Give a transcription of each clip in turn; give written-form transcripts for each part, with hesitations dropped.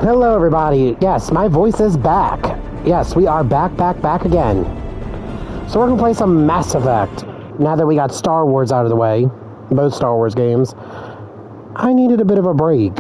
Hello, everybody. Yes, my voice is back. Yes, we are back again. So we're going to play some Mass Effect. Now that we got Star Wars out of the way, both Star Wars games, I needed a bit of a break.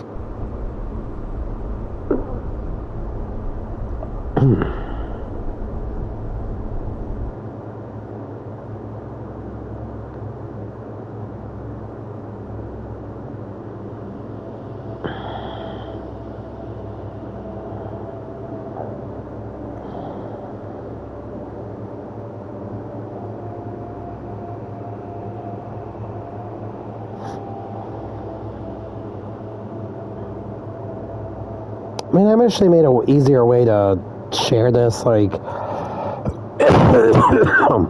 I mean, I wish they made an easier way to share this, like...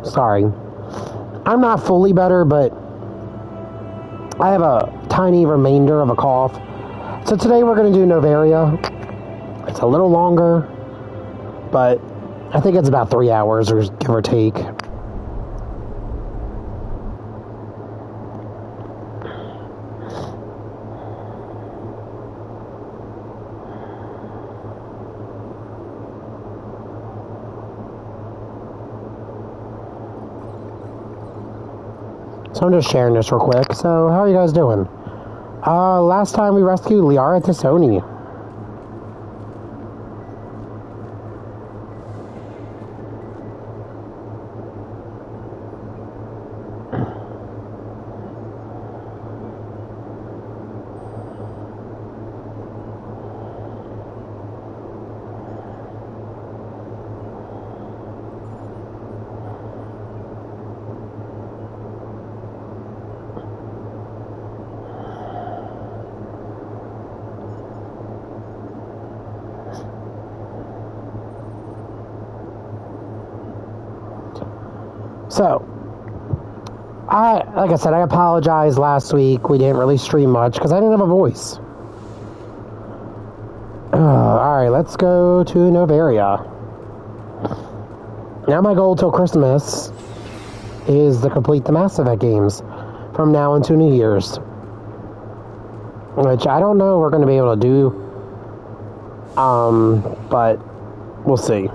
Sorry. I'm not fully better, but I have a tiny remainder of a cough. So today we're going to do Noveria. It's a little longer, but I think it's about 3 hours, or give or take. So I'm just sharing this real quick. So, how are you guys doing? Last time we rescued Liara Tassoni. So, like I said, I apologize last week. We didn't really stream much because I didn't have a voice. Alright, let's go to Noveria. Now my goal till Christmas is to complete the Mass Effect games from now until New Year's. Which I don't know if we're going to be able to do. But we'll see.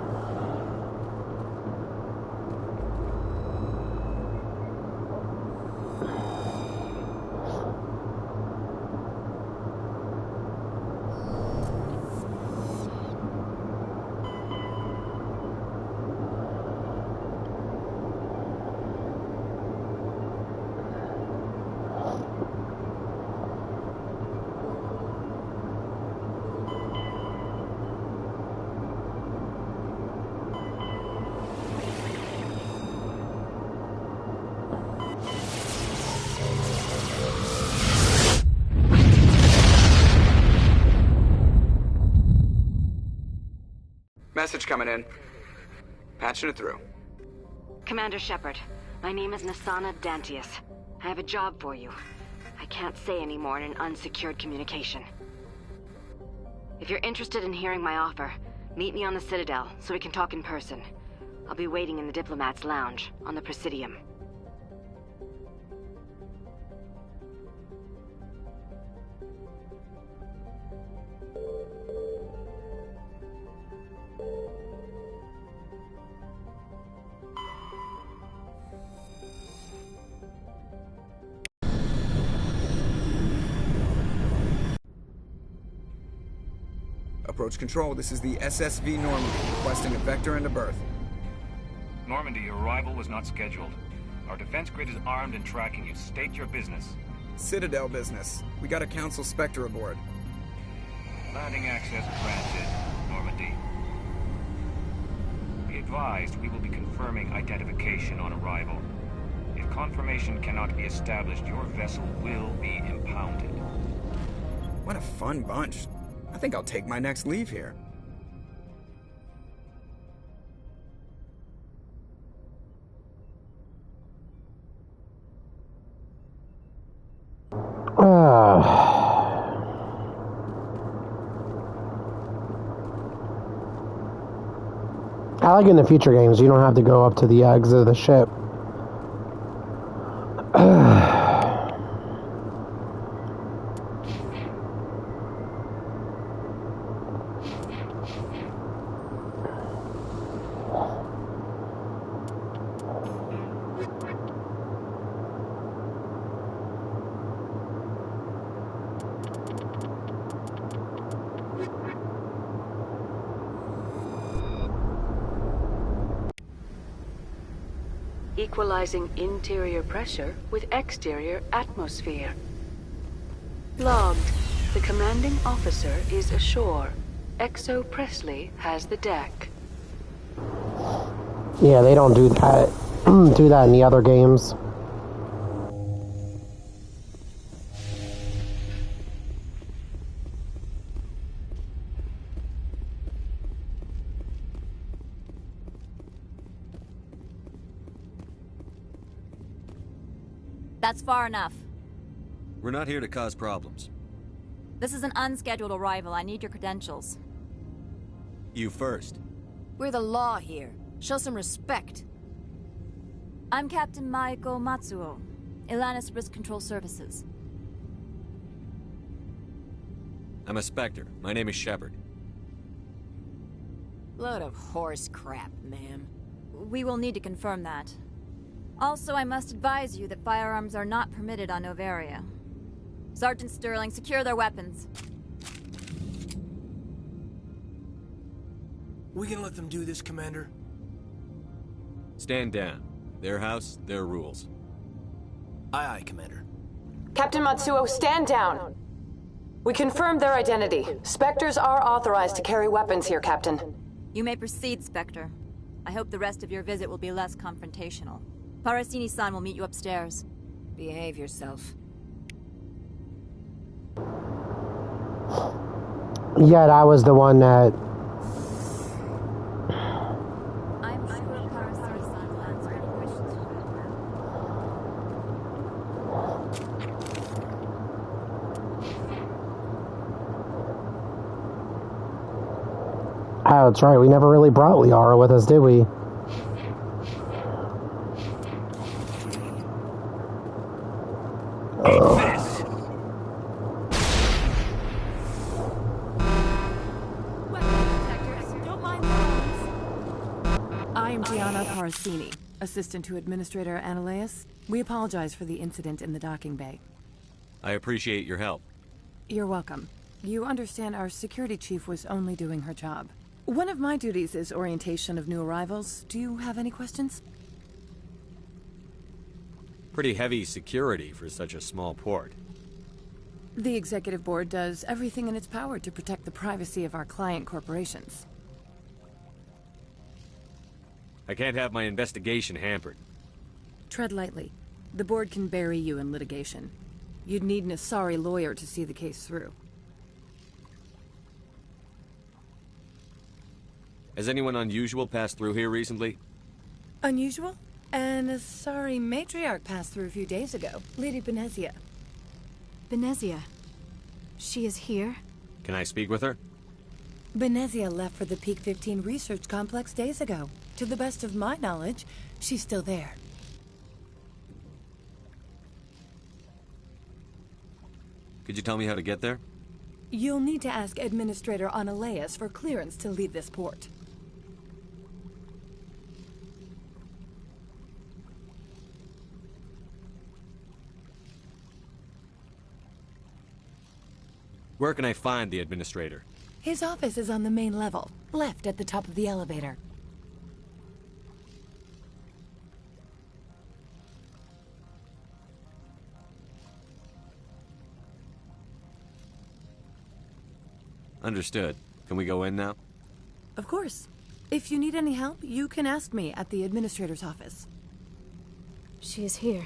Message coming in. Patching it through. Commander Shepard, my name is Nasana Dantius. I have a job for you. I can't say any more in an unsecured communication. If you're interested in hearing my offer, meet me on the Citadel so we can talk in person. I'll be waiting in the Diplomat's Lounge on the Presidium. Approach control, this is the SSV Normandy, requesting a vector and a berth. Normandy, your arrival was not scheduled. Our defense grid is armed and tracking you. State your business. Citadel business. We got a Council Spectre aboard. Landing access granted, Normandy. Be advised, we will be confirming identification on arrival. If confirmation cannot be established, your vessel will be impounded. What a fun bunch. I think I'll take my next leave here. I like in the future games, you don't have to go up to the exit of the ship. equalizing interior pressure with exterior atmosphere. Logged. The commanding officer is ashore. Exo Presley has the deck. Yeah, they don't do that. Do that in the other games. That's far enough. We're not here to cause problems. This is an unscheduled arrival. I need your credentials. You first. We're the law here. Show some respect. I'm Captain Maiko Matsuo, Ilanis Risk Control Services. I'm a Spectre. My name is Shepard. Load of horse crap, ma'am. We will need to confirm that. Also, I must advise you that firearms are not permitted on Noveria. Sergeant Sterling, secure their weapons. We can let them do this, Commander. Stand down. Their house, their rules. Aye, aye, Commander. Captain Matsuo, stand down. We confirmed their identity. Spectres are authorized to carry weapons here, Captain. You may proceed, Spectre. I hope the rest of your visit will be less confrontational. Parasini-san will meet you upstairs. Behave yourself. Yet I was the one that... I'm sure Parasini-san will answer any questions you have. Oh, that's right. We never really brought Liara with us, did we? Parasini, assistant to Administrator Ananias. We apologize for the incident in the docking bay. I appreciate your help. You're welcome. You understand our security chief was only doing her job. One of my duties is orientation of new arrivals. Do you have any questions? Pretty heavy security for such a small port. The Executive Board does everything in its power to protect the privacy of our client corporations. I can't have my investigation hampered. Tread lightly. The board can bury you in litigation. You'd need an Asari lawyer to see the case through. Has anyone unusual passed through here recently? Unusual? An Asari matriarch passed through a few days ago. Lady Benezia. Benezia? She is here? Can I speak with her? Benezia left for the Peak 15 research complex days ago. To the best of my knowledge, she's still there. Could you tell me how to get there? You'll need to ask Administrator Ananias for clearance to leave this port. Where can I find the Administrator? His office is on the main level, left at the top of the elevator. Understood. Can we go in now? Of course. If you need any help, you can ask me at the Administrator's office. She is here.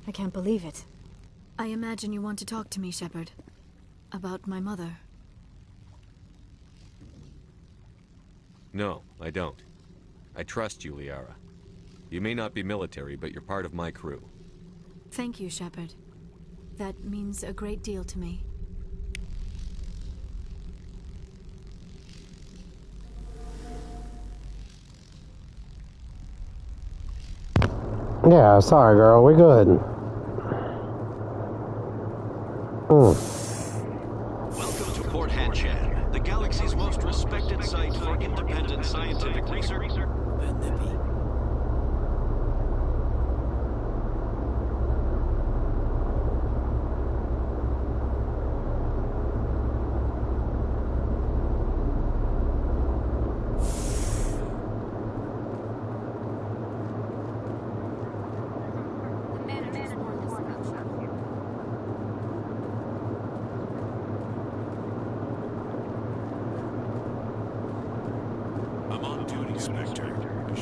I can't believe it. I imagine you want to talk to me, Shepard. About my mother. No, I don't. I trust you, Liara. You may not be military, but you're part of my crew. Thank you, Shepard. That means a great deal to me. Yeah, sorry, girl. We're good. Welcome to Port Hanshan, the galaxy's most respected site for independent scientific research.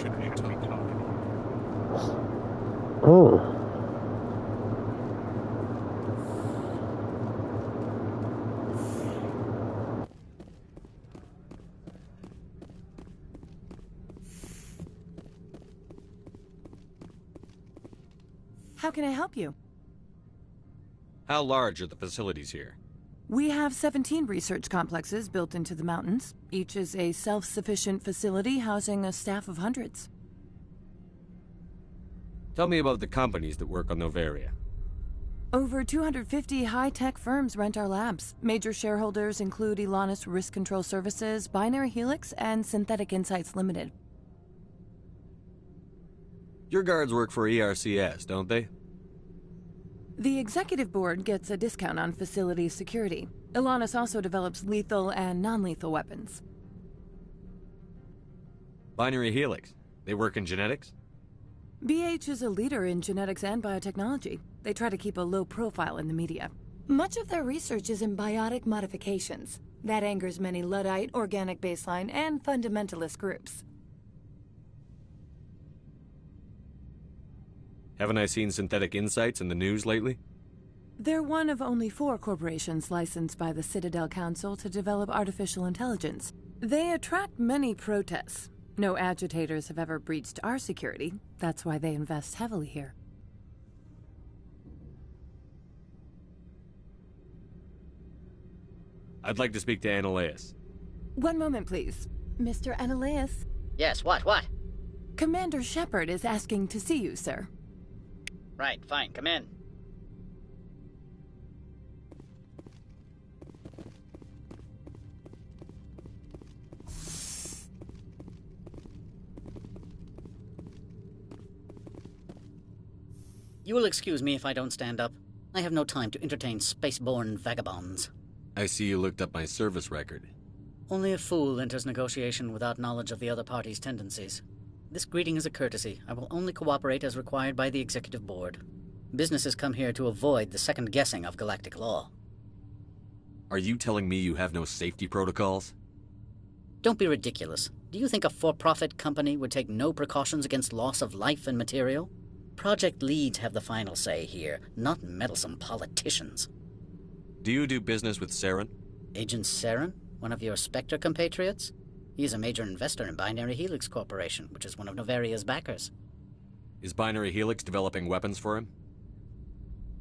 information into the company. Oh. How can I help you? How large are the facilities here? We have 17 research complexes built into the mountains. Each is a self-sufficient facility housing a staff of hundreds. Tell me about the companies that work on Noveria. Over 250 high-tech firms rent our labs. Major shareholders include Elanus Risk Control Services, Binary Helix, and Synthetic Insights Limited. Your guards work for ERCS, don't they? The executive board gets a discount on facility security. Elanus also develops lethal and non-lethal weapons. Binary Helix. They work in genetics? BH is a leader in genetics and biotechnology. They try to keep a low profile in the media. Much of their research is in biotic modifications. That angers many Luddite, organic baseline, and fundamentalist groups. Haven't I seen Synthetic Insights in the news lately? They're one of only 4 corporations licensed by the Citadel Council to develop artificial intelligence. They attract many protests. No agitators have ever breached our security. That's why they invest heavily here. I'd like to speak to Annaleus. One moment, please. Mr. Annaleus? Yes, what? Commander Shepard is asking to see you, sir. Right, fine, come in. You will excuse me if I don't stand up. I have no time to entertain spaceborne vagabonds. I see you looked up my service record. Only a fool enters negotiation without knowledge of the other party's tendencies. This greeting is a courtesy. I will only cooperate as required by the Executive Board. Businesses come here to avoid the second guessing of galactic law. Are you telling me you have no safety protocols? Don't be ridiculous. Do you think a for-profit company would take no precautions against loss of life and material? Project leads have the final say here, not meddlesome politicians. Do you do business with Saren? Agent Saren? One of your Spectre compatriots? He is a major investor in Binary Helix Corporation, which is one of Noveria's backers. Is Binary Helix developing weapons for him?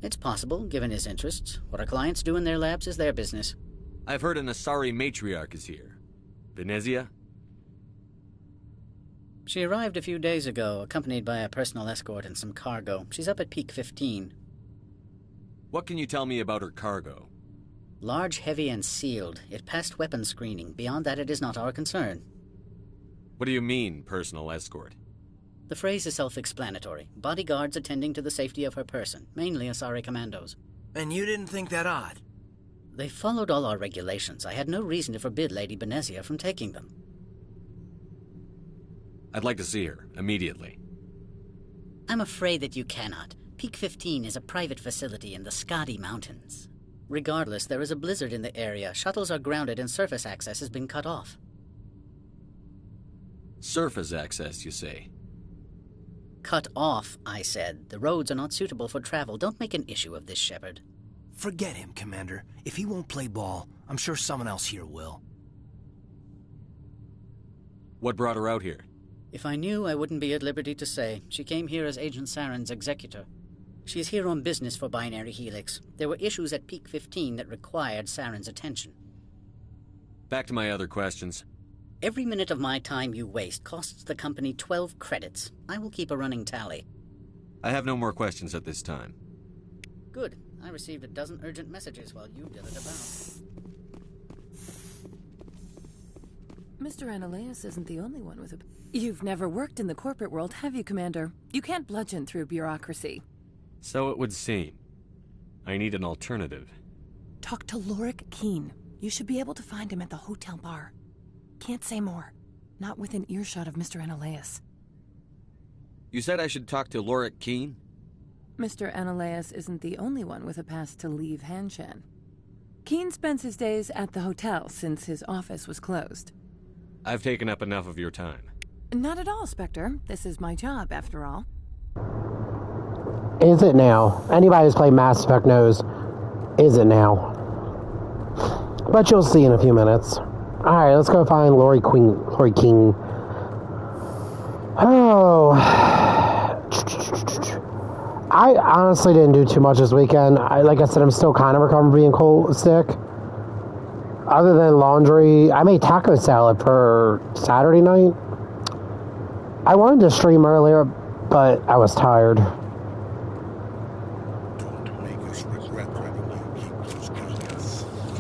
It's possible, given his interests. What our clients do in their labs is their business. I've heard an Asari matriarch is here. Venezia? She arrived a few days ago, accompanied by a personal escort and some cargo. She's up at Peak 15. What can you tell me about her cargo? Large, heavy, and sealed. It passed weapons screening. Beyond that, it is not our concern. What do you mean, personal escort? The phrase is self-explanatory. Bodyguards attending to the safety of her person, mainly Asari commandos. And you didn't think that odd? They followed all our regulations. I had no reason to forbid Lady Benezia from taking them. I'd like to see her, immediately. I'm afraid that you cannot. Peak 15 is a private facility in the Skadi Mountains. Regardless, there is a blizzard in the area. Shuttles are grounded and surface access has been cut off. Surface access, you say? Cut off, I said. The roads are not suitable for travel. Don't make an issue of this, Shepard. Forget him, Commander. If he won't play ball, I'm sure someone else here will. What brought her out here? If I knew, I wouldn't be at liberty to say. She came here as Agent Saren's executor. She's here on business for Binary Helix. There were issues at Peak 15 that required Saren's attention. Back to my other questions. Every minute of my time you waste costs the company 12 credits. I will keep a running tally. I have no more questions at this time. Good. I received a dozen urgent messages while you did it about. Mr. Annaleus isn't the only one with a... You've never worked in the corporate world, have you, Commander? You can't bludgeon through bureaucracy. So it would seem. I need an alternative. Talk to Lorik Keene. You should be able to find him at the hotel bar. Can't say more. Not within earshot of Mr. Annaleus. You said I should talk to Lorik Keene? Mr. Annaleus isn't the only one with a pass to leave Hanshan. Keene spends his days at the hotel since his office was closed. I've taken up enough of your time. Not at all, Spectre. This is my job, after all. Is it now? Anybody who's played Mass Effect knows, is it now? But you'll see in a few minutes. Alright, let's go find Lori King. Oh. I honestly didn't do too much this weekend. Like I said, I'm still kind of recovering from being cold sick. Other than laundry, I made taco salad for Saturday night. I wanted to stream earlier, but I was tired.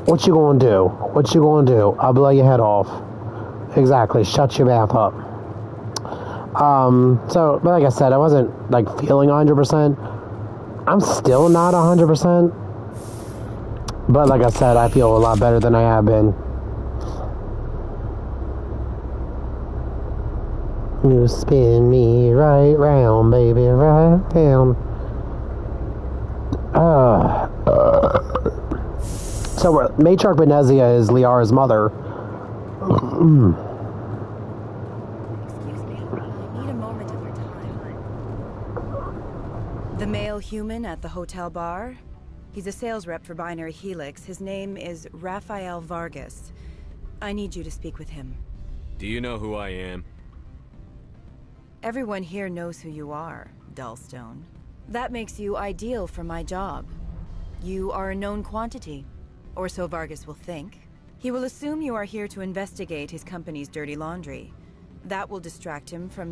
What you gonna do? What you gonna do? I'll blow your head off. Exactly. Shut your mouth up. But like I said, I wasn't, like, feeling 100%. I'm still not 100%. But like I said, I feel a lot better than I have been. You spin me right round, baby, right round. So Matriarch Benezia is Liara's mother. Excuse me, I need a moment of your time. The male human at the hotel bar? He's a sales rep for Binary Helix. His name is Rafael Vargas. I need you to speak with him. Do you know who I am? Everyone here knows who you are, Dullstone. That makes you ideal for my job. You are a known quantity, or so Vargas will think. He will assume you are here to investigate his company's dirty laundry. That will distract him from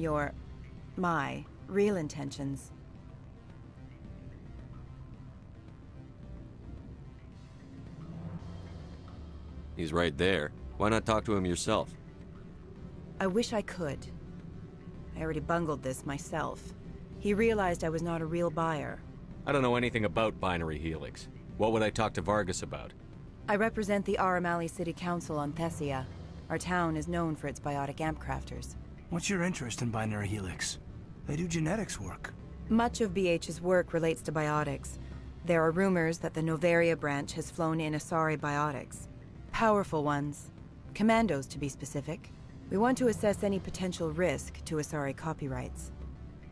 my real intentions. He's right there. Why not talk to him yourself? I wish I could. I already bungled this myself. He realized I was not a real buyer. I don't know anything about Binary Helix. What would I talk to Vargas about? I represent the Aramali City Council on Thessia. Our town is known for its biotic amp crafters. What's your interest in Binary Helix? They do genetics work. Much of BH's work relates to biotics. There are rumors that the Noveria branch has flown in Asari biotics. Powerful ones. Commandos, to be specific. We want to assess any potential risk to Asari copyrights.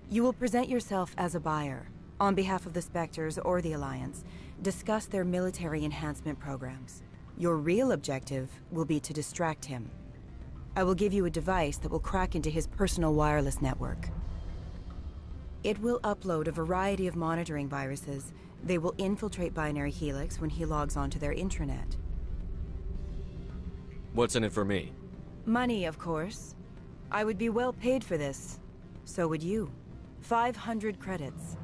You will present yourself as a buyer, on behalf of the Spectres or the Alliance, discuss their military enhancement programs. Your real objective will be to distract him. I will give you a device that will crack into his personal wireless network. It will upload a variety of monitoring viruses. They will infiltrate Binary Helix when he logs onto their intranet. What's in it for me? Money, of course. I would be well paid for this. So would you. 500 credits.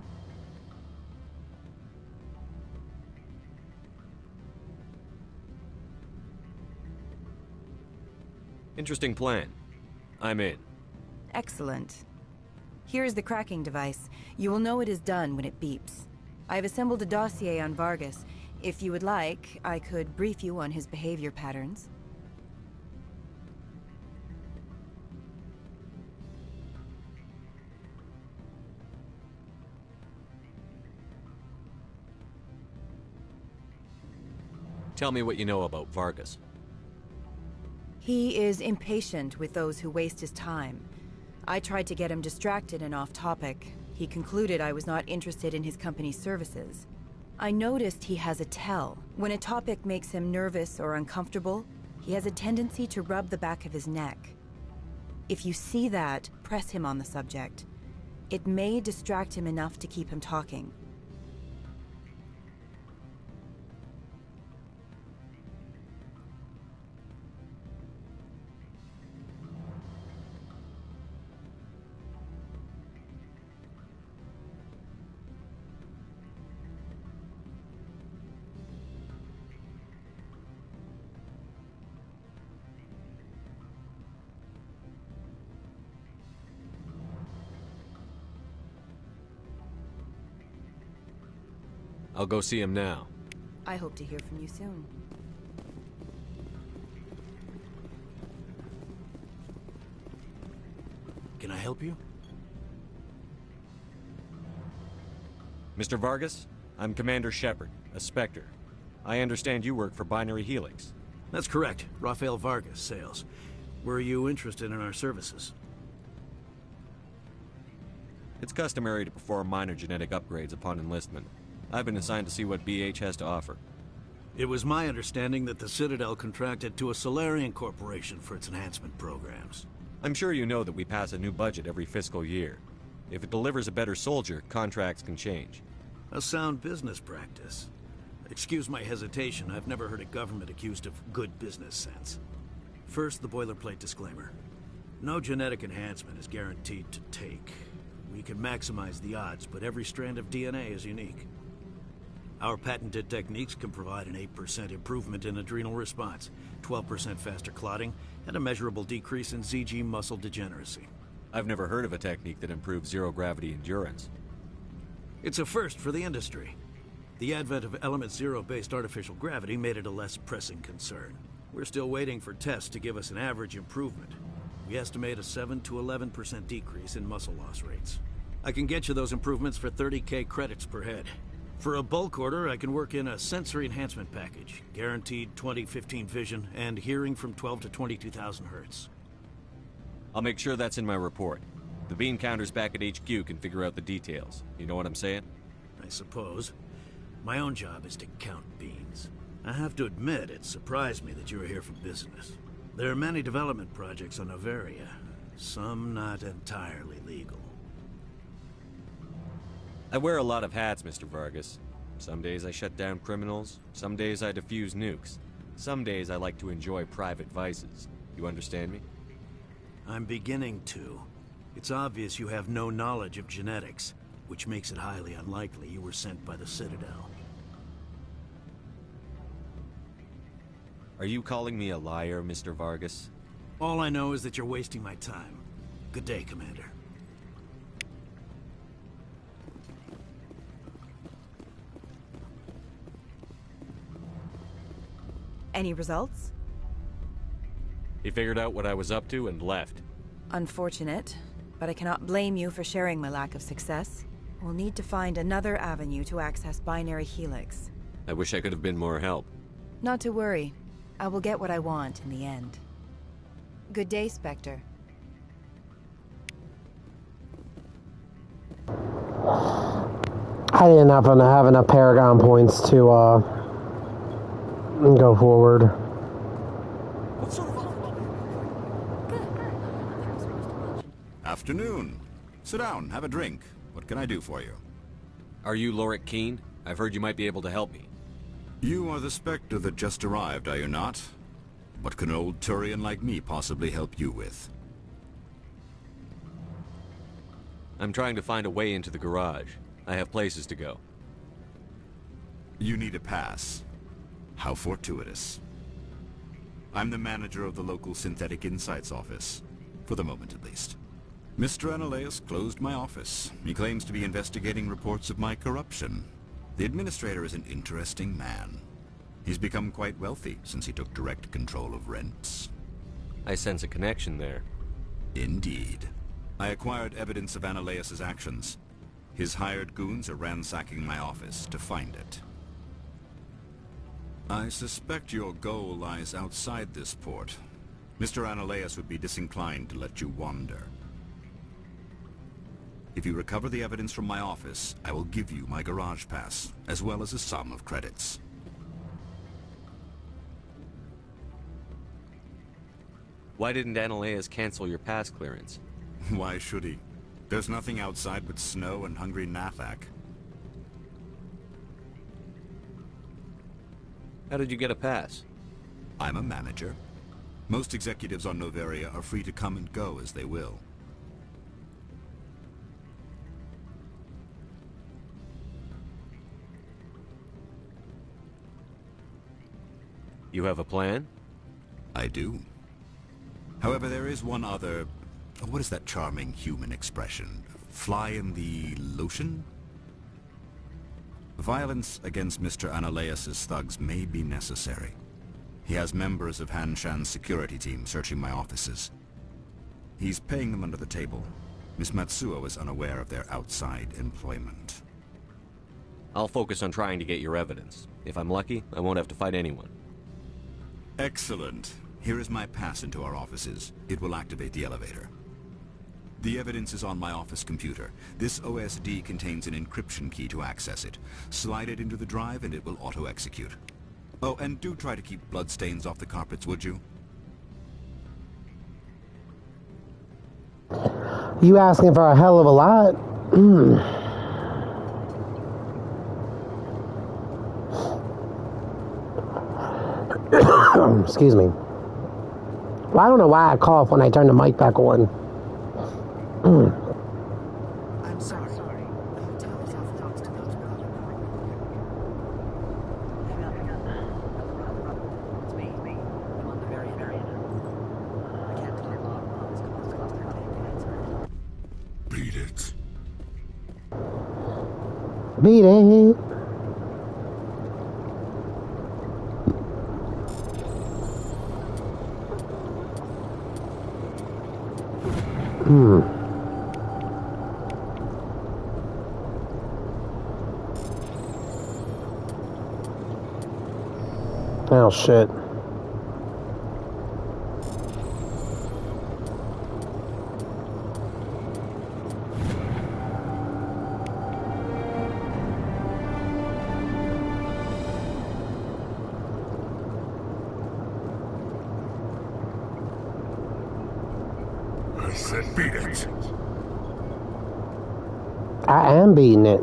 Interesting plan. I'm in. Excellent. Here is the cracking device. You will know it is done when it beeps. I have assembled a dossier on Vargas. If you would like, I could brief you on his behavior patterns. Tell me what you know about Vargas. He is impatient with those who waste his time. I tried to get him distracted and off topic. He concluded I was not interested in his company's services. I noticed he has a tell. When a topic makes him nervous or uncomfortable, he has a tendency to rub the back of his neck. If you see that, press him on the subject. It may distract him enough to keep him talking. I'll go see him now. I hope to hear from you soon. Can I help you? Mr. Vargas, I'm Commander Shepard, a Spectre. I understand you work for Binary Helix. That's correct. Rafael Vargas, sales. Were you interested in our services? It's customary to perform minor genetic upgrades upon enlistment. I've been assigned to see what BH has to offer. It was my understanding that the Citadel contracted to a Solarian corporation for its enhancement programs. I'm sure you know that we pass a new budget every fiscal year. If it delivers a better soldier, contracts can change. A sound business practice. Excuse my hesitation, I've never heard a government accused of good business sense. First, the boilerplate disclaimer. No genetic enhancement is guaranteed to take. We can maximize the odds, but every strand of DNA is unique. Our patented techniques can provide an 8% improvement in adrenal response, 12% faster clotting, and a measurable decrease in ZG muscle degeneracy. I've never heard of a technique that improves zero-gravity endurance. It's a first for the industry. The advent of element zero-based artificial gravity made it a less pressing concern. We're still waiting for tests to give us an average improvement. We estimate a 7 to 11% decrease in muscle loss rates. I can get you those improvements for 30K credits per head. For a bulk order, I can work in a sensory enhancement package, guaranteed 20/15 vision, and hearing from 12 to 22,000 hertz. I'll make sure that's in my report. The bean counters back at HQ can figure out the details. You know what I'm saying? I suppose. My own job is to count beans. I have to admit, it surprised me that you were here for business. There are many development projects on Noveria, some not entirely legal. I wear a lot of hats, Mr. Vargas. Some days I shut down criminals, some days I defuse nukes. Some days I like to enjoy private vices. You understand me? I'm beginning to. It's obvious you have no knowledge of genetics, which makes it highly unlikely you were sent by the Citadel. Are you calling me a liar, Mr. Vargas? All I know is that you're wasting my time. Good day, Commander. Any results? He figured out what I was up to and left. Unfortunate, but I cannot blame you for sharing my lack of success. We'll need to find another avenue to access Binary Helix. I wish I could have been more help. Not to worry. I will get what I want in the end. Good day, Spectre. I didn't happen to have enough Paragon points to go forward. Afternoon. Sit down, have a drink. What can I do for you? Are you Lorik Keen? I've heard you might be able to help me. You are the Spectre that just arrived, are you not? What can an old Turian like me possibly help you with? I'm trying to find a way into the garage. I have places to go. You need a pass. How fortuitous. I'm the manager of the local Synthetic Insights office. For the moment, at least. Mr. Analaeus closed my office. He claims to be investigating reports of my corruption. The administrator is an interesting man. He's become quite wealthy since he took direct control of rents. I sense a connection there. Indeed. I acquired evidence of Analaeus' actions. His hired goons are ransacking my office to find it. I suspect your goal lies outside this port. Mr. Analaeus would be disinclined to let you wander. If you recover the evidence from my office, I will give you my garage pass, as well as a sum of credits. Why didn't Analaeus cancel your pass clearance? Why should he? There's nothing outside but snow and hungry Nathak. How did you get a pass? I'm a manager. Most executives on Noveria are free to come and go as they will. You have a plan? I do. However, there is one other... What is that charming human expression? Fly in the lotion? Violence against Mr. Analaeus' thugs may be necessary. He has members of Han Shan's security team searching my offices. He's paying them under the table. Miss Matsuo is unaware of their outside employment. I'll focus on trying to get your evidence. If I'm lucky, I won't have to fight anyone. Excellent. Here is my pass into our offices. It will activate the elevator. The evidence is on my office computer. This OSD contains an encryption key to access it. Slide it into the drive and it will auto-execute. Oh, and do try to keep bloodstains off the carpets, would you? You asking for a hell of a lot? Excuse me. Well, I don't know why I cough when I turn the mic back on. I'm sorry. Beat it. Beat it. Oh, shit. I said beat it. I am beating it.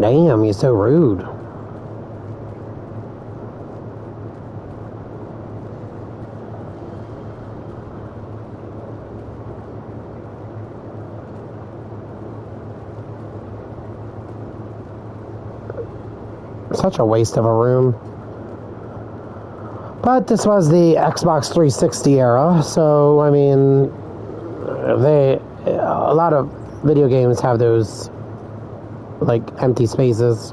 Damn, you're so rude. Such a waste of a room. But this was the Xbox 360 era, so I mean, a lot of video games have those like empty spaces.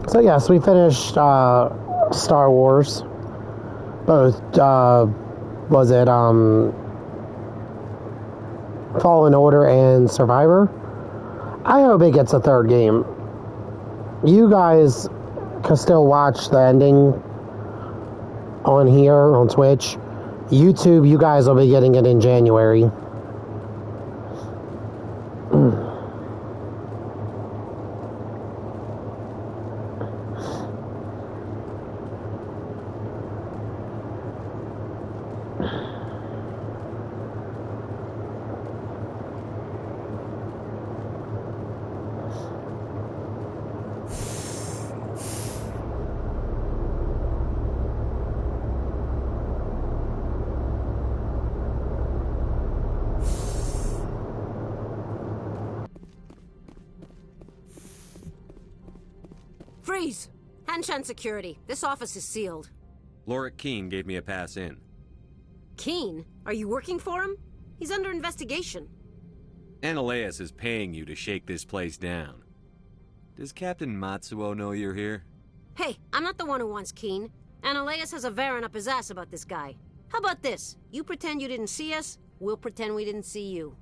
So yes, we finished Star Wars. Both was it Fallen Order and Survivor. I hope it gets a third game. You guys can still watch the ending on here on Twitch. YouTube, you guys will be getting it in January. Freeze! Hanshan security. This office is sealed. Lorik Keene gave me a pass in. Keene? Are you working for him? He's under investigation. Ananias is paying you to shake this place down. Does Captain Matsuo know you're here? Hey, I'm not the one who wants Keene. Ananias has a Varen up his ass about this guy. How about this? You pretend you didn't see us, we'll pretend we didn't see you.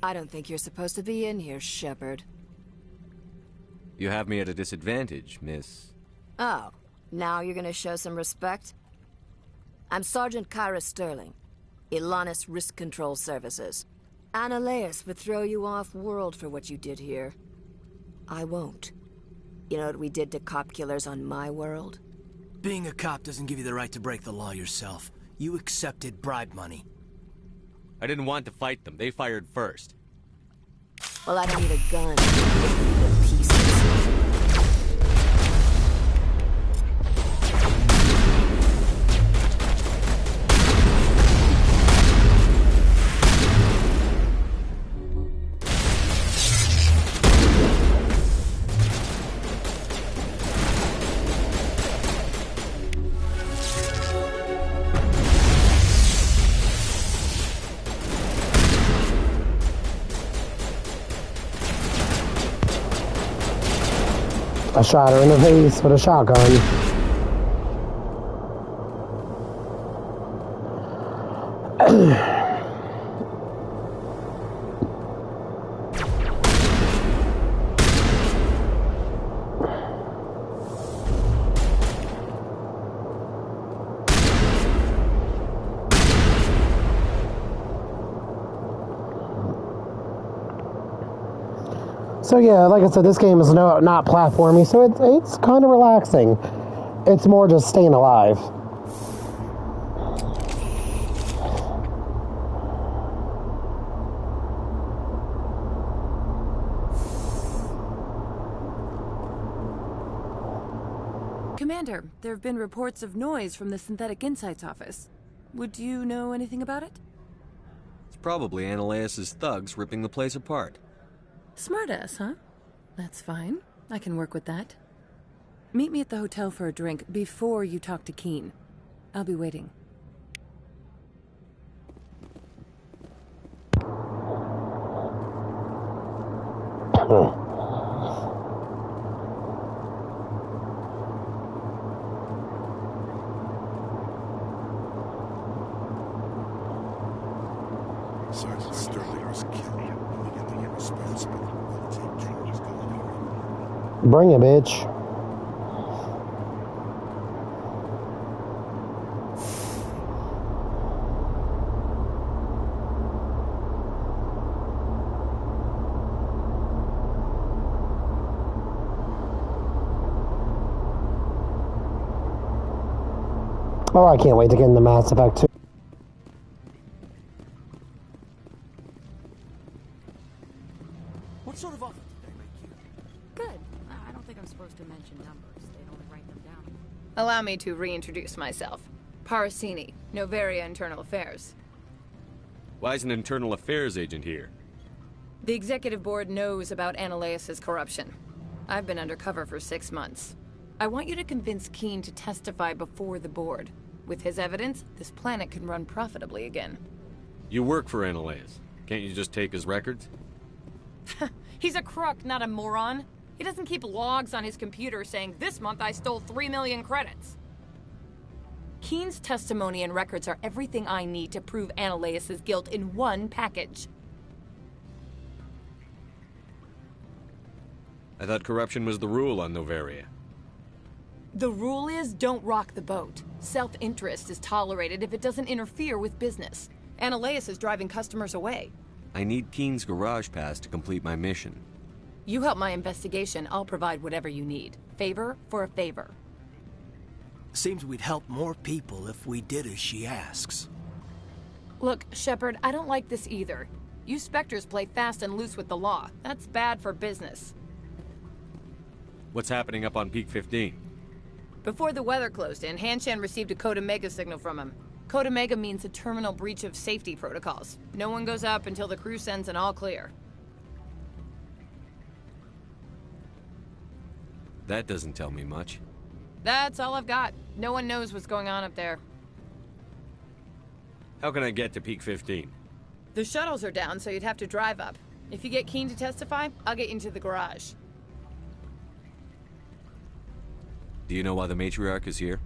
I don't think you're supposed to be in here, Shepard. You have me at a disadvantage, miss. Oh, now you're gonna show some respect? I'm Sergeant Kyra Sterling, Ilanis Risk Control Services. Analeas would throw you off-world for what you did here. I won't. You know what we did to cop killers on my world? Being a cop doesn't give you the right to break the law yourself. You accepted bribe money. I didn't want to fight them. They fired first. Well, I don't need a gun. Pieces. I shot her in the face with a shotgun. So yeah, like I said, this game is not platformy, so it's kind of relaxing. It's more just staying alive. Commander, there have been reports of noise from the Synthetic Insights office. Would you know anything about it? It's probably Analeas' thugs ripping the place apart. Smartass, huh? That's fine. I can work with that. Meet me at the hotel for a drink before you talk to Keen. I'll be waiting. Sergeant Sterling was killed. We get the irresponsible. We'll take charges going over. Bring it, bitch. Oh, I can't wait to get into Mass Effect 2. What sort of offer did they make you? Good. I don't think I'm supposed to mention numbers. They don't write them down. Allow me to reintroduce myself. Parasini, Noveria Internal Affairs. Why is an internal affairs agent here? The executive board knows about Analeas' corruption. I've been undercover for 6 months. I want you to convince Keen to testify before the board. With his evidence, this planet can run profitably again. You work for Analeas. Can't you just take his records? He's a crook, not a moron. He doesn't keep logs on his computer saying, "This month I stole 3 million credits." Keen's testimony and records are everything I need to prove Analeus' guilt in one package. I thought corruption was the rule on Noveria. The rule is don't rock the boat. Self-interest is tolerated if it doesn't interfere with business. Analeus is driving customers away. I need Keen's garage pass to complete my mission. You help my investigation, I'll provide whatever you need. Favor for a favor. Seems we'd help more people if we did as she asks. Look, Shepard, I don't like this either. You Spectres play fast and loose with the law. That's bad for business. What's happening up on Peak 15? Before the weather closed in, Hanshan received a Code Omega signal from him. Code Omega means a terminal breach of safety protocols. No one goes up until the crew sends an all clear. That doesn't tell me much. That's all I've got. No one knows what's going on up there. How can I get to Peak 15? The shuttles are down, so you'd have to drive up. If you get Keen to testify, I'll get you into the garage. Do you know why the matriarch is here?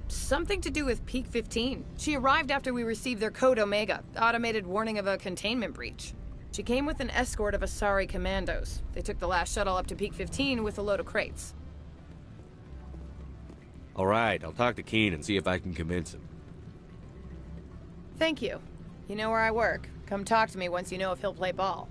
Something to do with Peak 15. She arrived after we received their Code Omega, automated warning of a containment breach. She came with an escort of Asari commandos. They took the last shuttle up to Peak 15 with a load of crates. All right, I'll talk to Keen and see if I can convince him. Thank you. You know where I work. Come talk to me once you know if he'll play ball.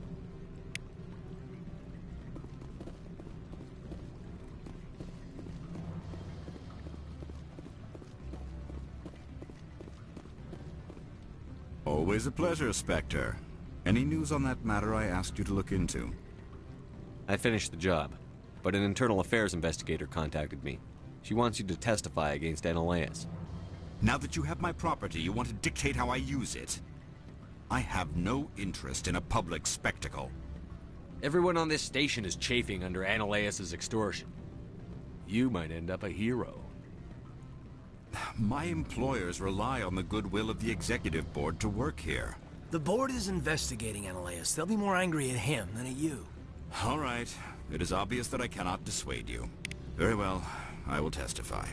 Always a pleasure, Spectre. Any news on that matter I asked you to look into? I finished the job, but an internal affairs investigator contacted me. She wants you to testify against Analeus. Now that you have my property, you want to dictate how I use it? I have no interest in a public spectacle. Everyone on this station is chafing under Analeus' extortion. You might end up a hero. My employers rely on the goodwill of the executive board to work here. The board is investigating Analeus. They'll be more angry at him than at you. All right. It is obvious that I cannot dissuade you. Very well. I will testify.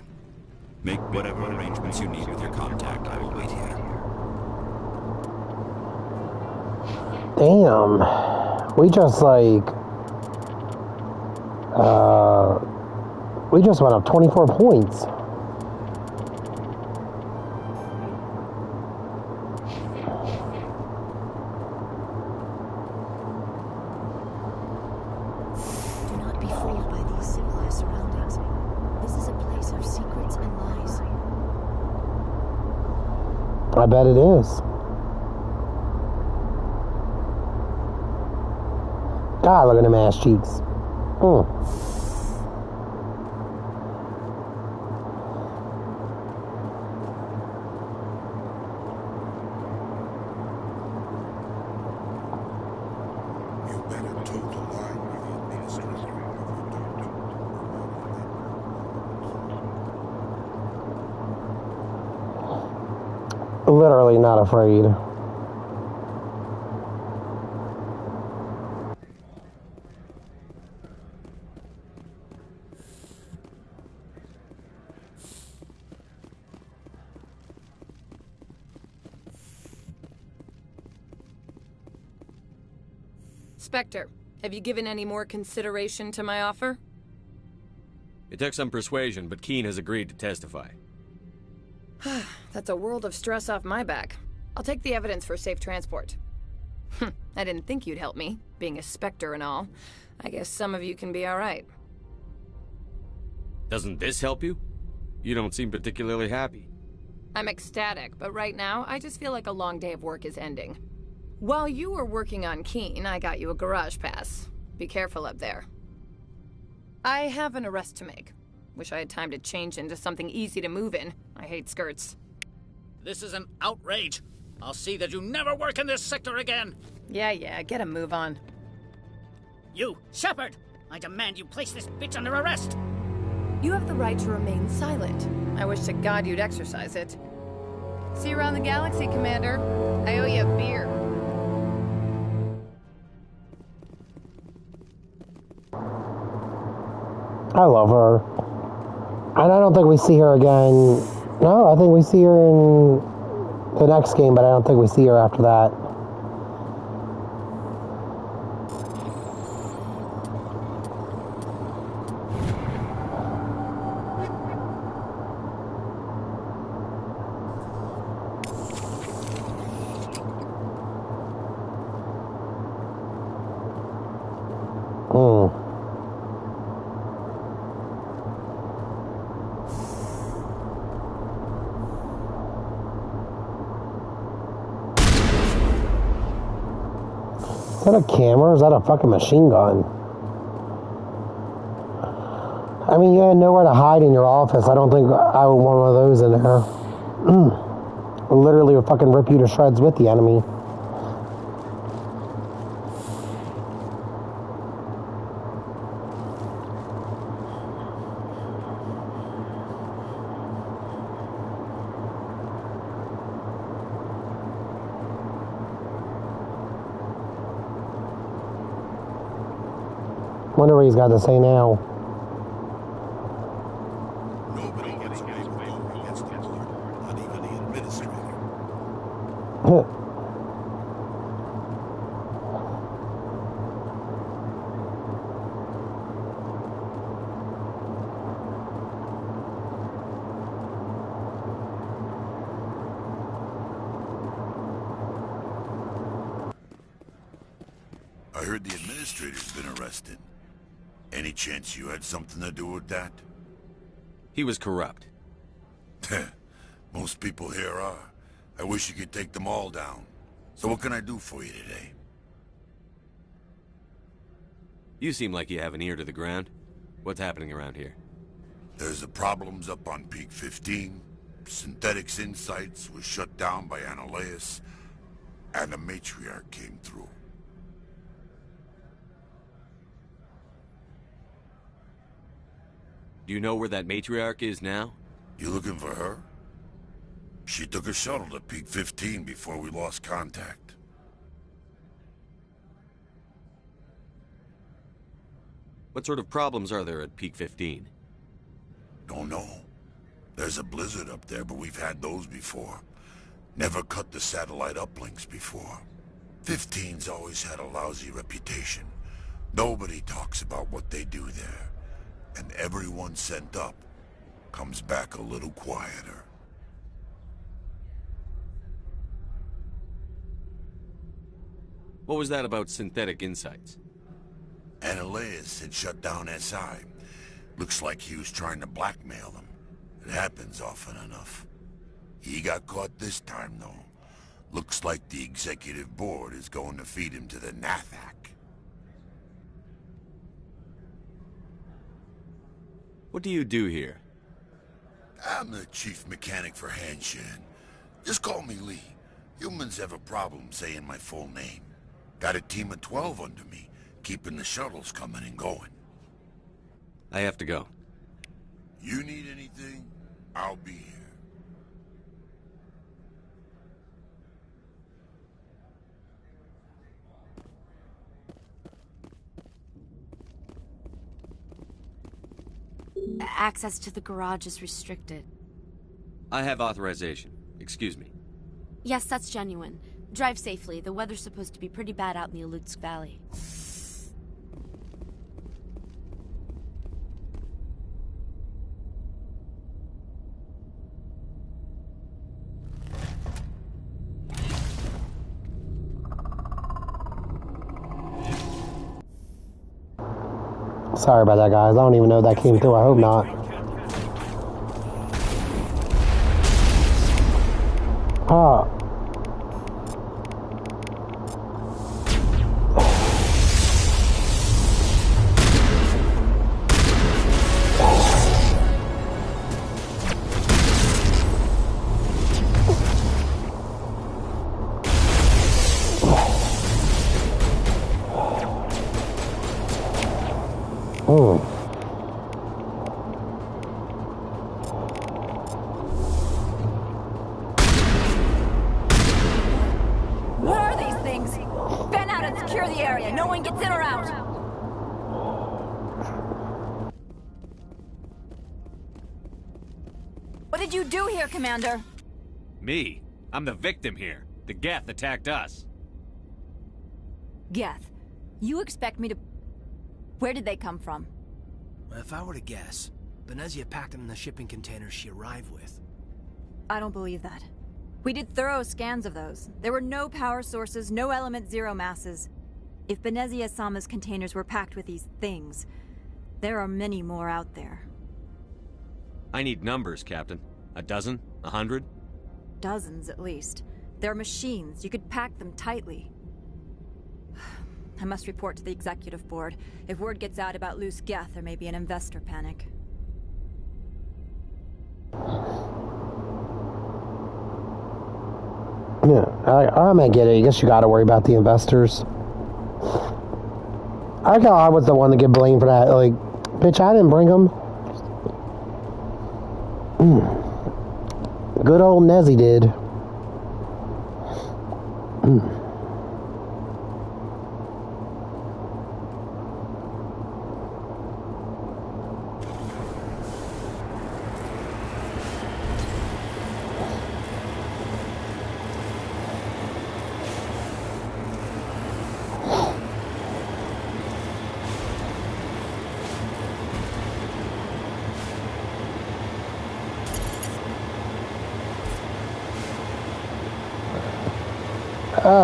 Make whatever arrangements you need with your contact. I will wait here. Damn. We just we just went up 24 points. Do not be fooled by these civilized surroundings. This is a place of secrets and lies. I bet it is. God, look at them ass cheeks. You better toe the line with the administrator. Literally not afraid. Spectre, have you given any more consideration to my offer? It took some persuasion, but Keen has agreed to testify. That's a world of stress off my back. I'll take the evidence for safe transport. I didn't think you'd help me, being a Spectre and all. I guess some of you can be alright. Doesn't this help you? You don't seem particularly happy. I'm ecstatic, but right now, I just feel like a long day of work is ending. While you were working on Keen, I got you a garage pass. Be careful up there. I have an arrest to make. Wish I had time to change into something easy to move in. I hate skirts. This is an outrage. I'll see that you never work in this sector again. Yeah, get a move on. You, Shepard! I demand you place this bitch under arrest! You have the right to remain silent. I wish to God you'd exercise it. See you around the galaxy, Commander. I owe you a beer. I love her. And I don't think we see her again No, I think we see her in the next game, but I don't think we see her after that. Is that a camera or is that a fucking machine gun? I mean, you had nowhere to hide in your office. I don't think I would want one of those in there. Literally would fucking rip you to shreds with the enemy. Wonder what he's got to say now. Nobody gets away with going against the board, not even the administrator. I heard the administrator's been arrested. Any chance you had something to do with that? He was corrupt. Most people here are. I wish you could take them all down. So what can I do for you today? You seem like you have an ear to the ground. What's happening around here? There's the problems up on Peak 15. Synthetics Insights was shut down by Analeus. And the matriarch came through. Do you know where that matriarch is now? You looking for her? She took a shuttle to Peak 15 before we lost contact. What sort of problems are there at Peak 15? Don't know. There's a blizzard up there, but we've had those before. Never cut the satellite uplinks before. 15's always had a lousy reputation. Nobody talks about what they do there. And everyone sent up comes back a little quieter. What was that about Synthetic Insights? Analeus had shut down SI. Looks like he was trying to blackmail them. It happens often enough. He got caught this time, though. Looks like the executive board is going to feed him to the Nathak. What do you do here? I'm the chief mechanic for Hanshin. Just call me Lee. Humans have a problem saying my full name. Got a team of 12 under me, keeping the shuttles coming and going. I have to go. You need anything? I'll be here. Access to the garage is restricted. I have authorization. Excuse me. Yes, that's genuine. Drive safely. The weather's supposed to be pretty bad out in the Alutsk Valley. Sorry about that, guys. I don't even know if that came through. I hope not. Oh. What are these things? Fan out and secure the area. No one gets in or out. What did did you do here, Commander? Me? I'm the victim here. The Geth attacked us. Geth. You expect me to... Where did they come from? If I were to guess, Venezia packed them in the shipping containers she arrived with. I don't believe that. We did thorough scans of those. There were no power sources, no element zero masses. If Benezia-sama's containers were packed with these things, there are many more out there. I need numbers, Captain. A dozen? 100? Dozens, at least. They're machines. You could pack them tightly. I must report to the executive board. If word gets out about loose Geth, there may be an investor panic. Yeah, I might get it. I guess you gotta worry about the investors. I thought I was the one to get blamed for that. Like, bitch, I didn't bring them. Good old Nezzy did.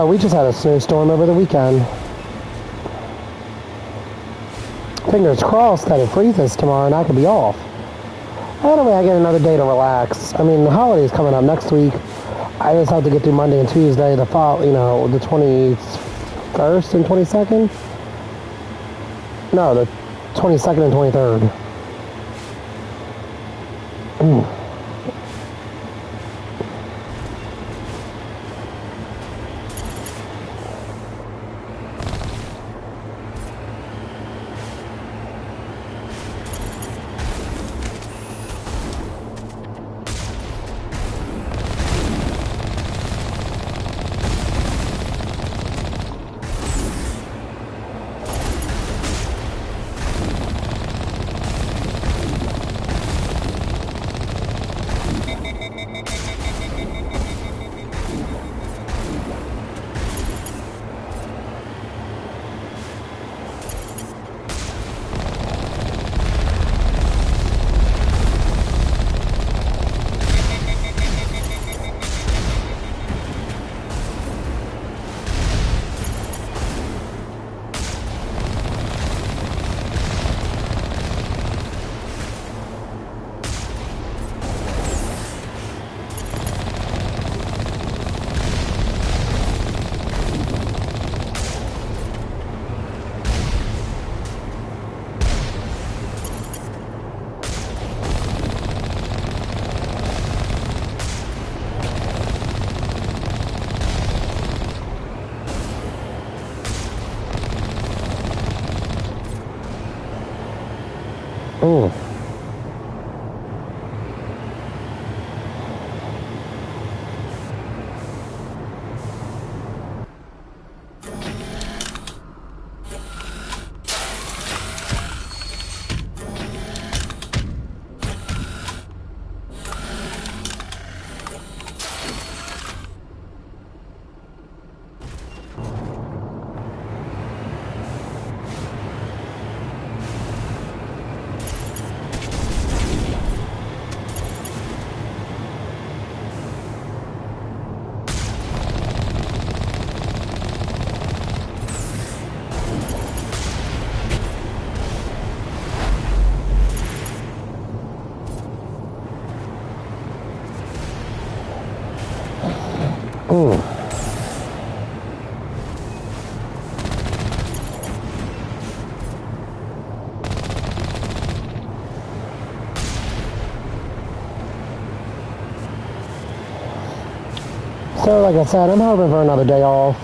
We just had a snowstorm over the weekend. Fingers crossed that it freezes tomorrow and I could be off. Anyway, I get another day to relax. I mean, the holiday's coming up next week. I just have to get through Monday and Tuesday, the 21st and 22nd? No, the 22nd and 23rd. So, like I said, I'm hoping for another day off.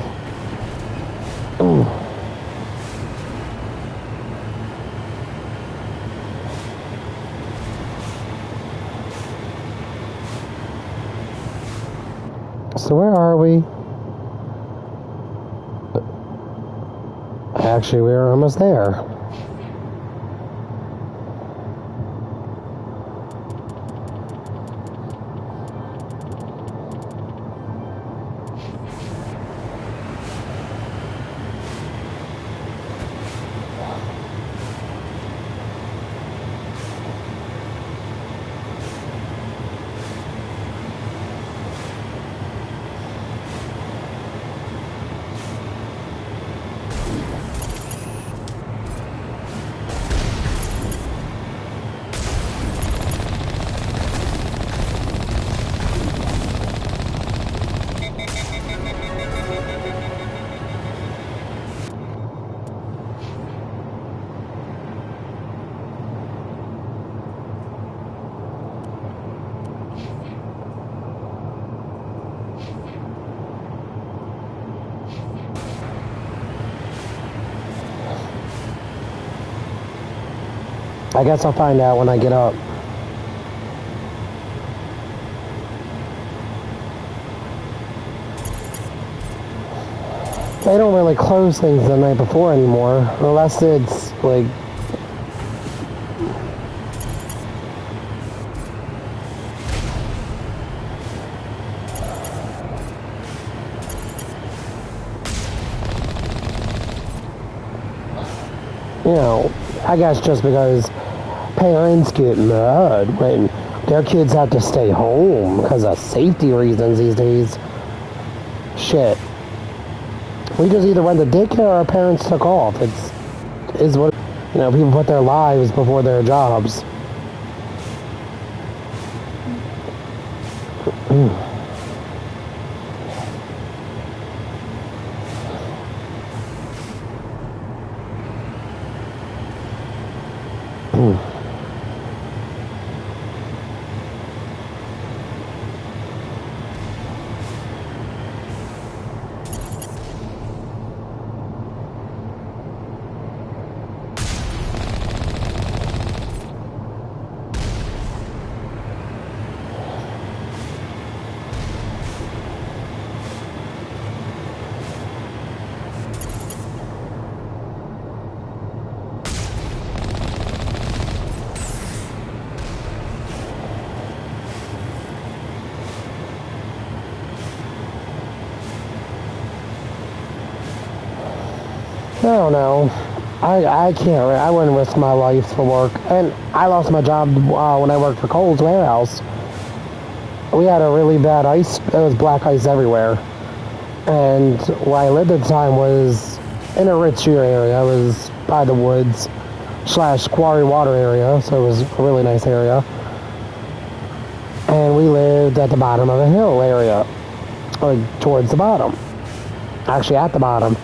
So where are we? Actually, we're almost there. I guess I'll find out when I get up. They don't really close things the night before anymore, unless it's like you know, I guess just because parents get mad when their kids have to stay home because of safety reasons these days. Shit. We just either went to daycare or our parents took off. Is what, you know, people put their lives before their jobs. I don't know. I can't. I wouldn't risk my life for work. And I lost my job when I worked for Cole's warehouse. We had a really bad ice. There was black ice everywhere. And where I lived at the time was in a richer area. It was by the woods / quarry water area. So it was a really nice area. And we lived at the bottom of a hill area. Like towards the bottom. Actually at the bottom.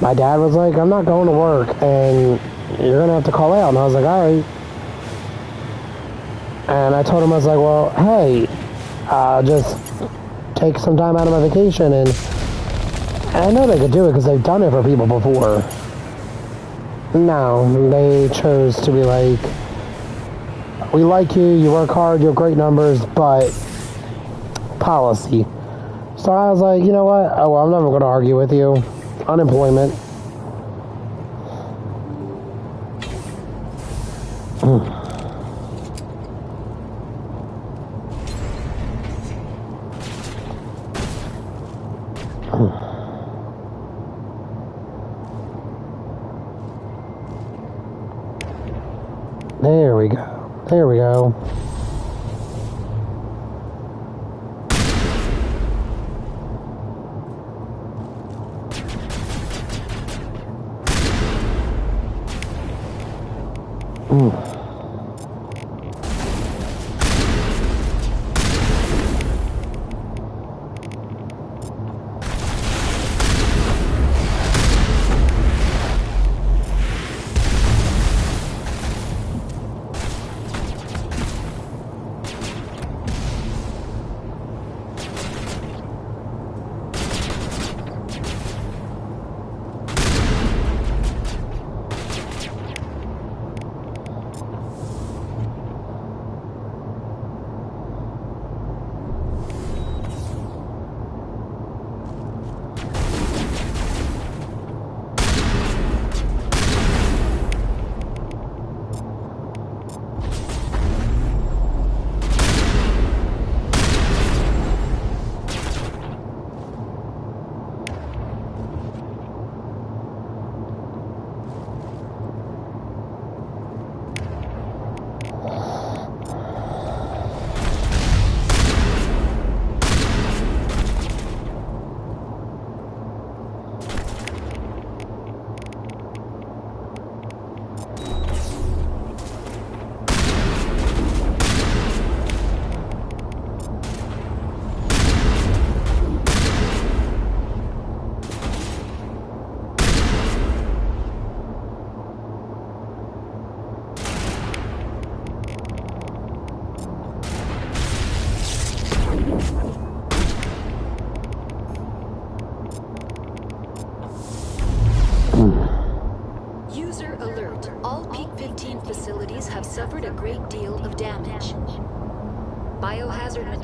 My dad was like, I'm not going to work, and you're going to have to call out. And I was like, all right. And I told him, I was like, well, hey, just take some time out of my vacation. And I know they could do it because they've done it for people before. No, they chose to be like, we like you, you work hard, you have great numbers, but policy. So I was like, you know what? Oh, well, I'm never going to argue with you. Unemployment. There we go. There we go.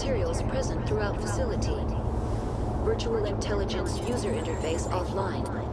materials present throughout facility. Virtual intelligence user interface offline.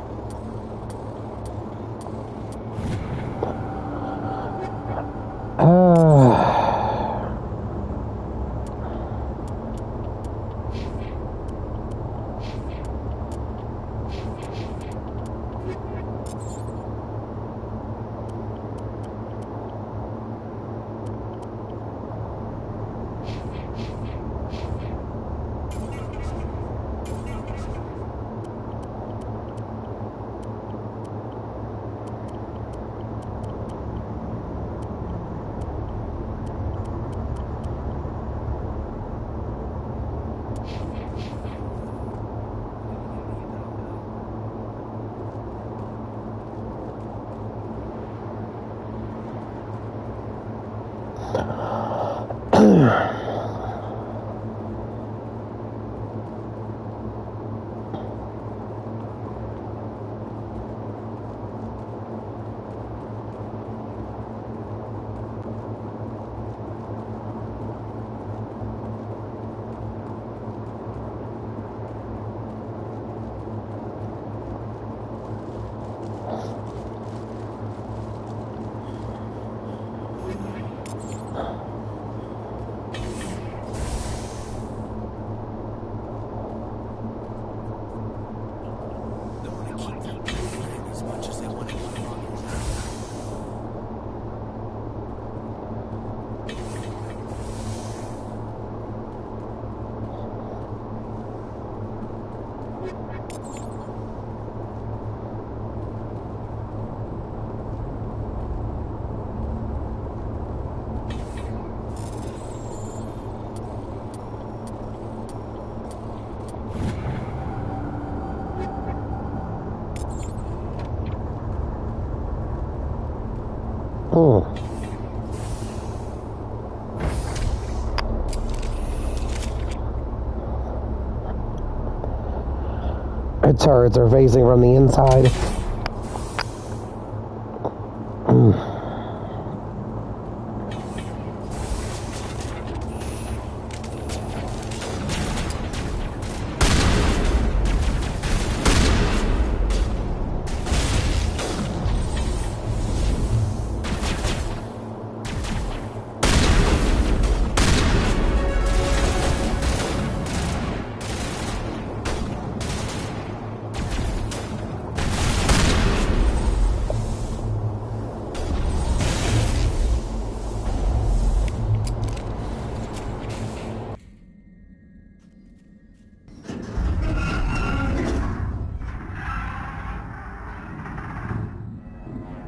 The turrets are facing from the inside.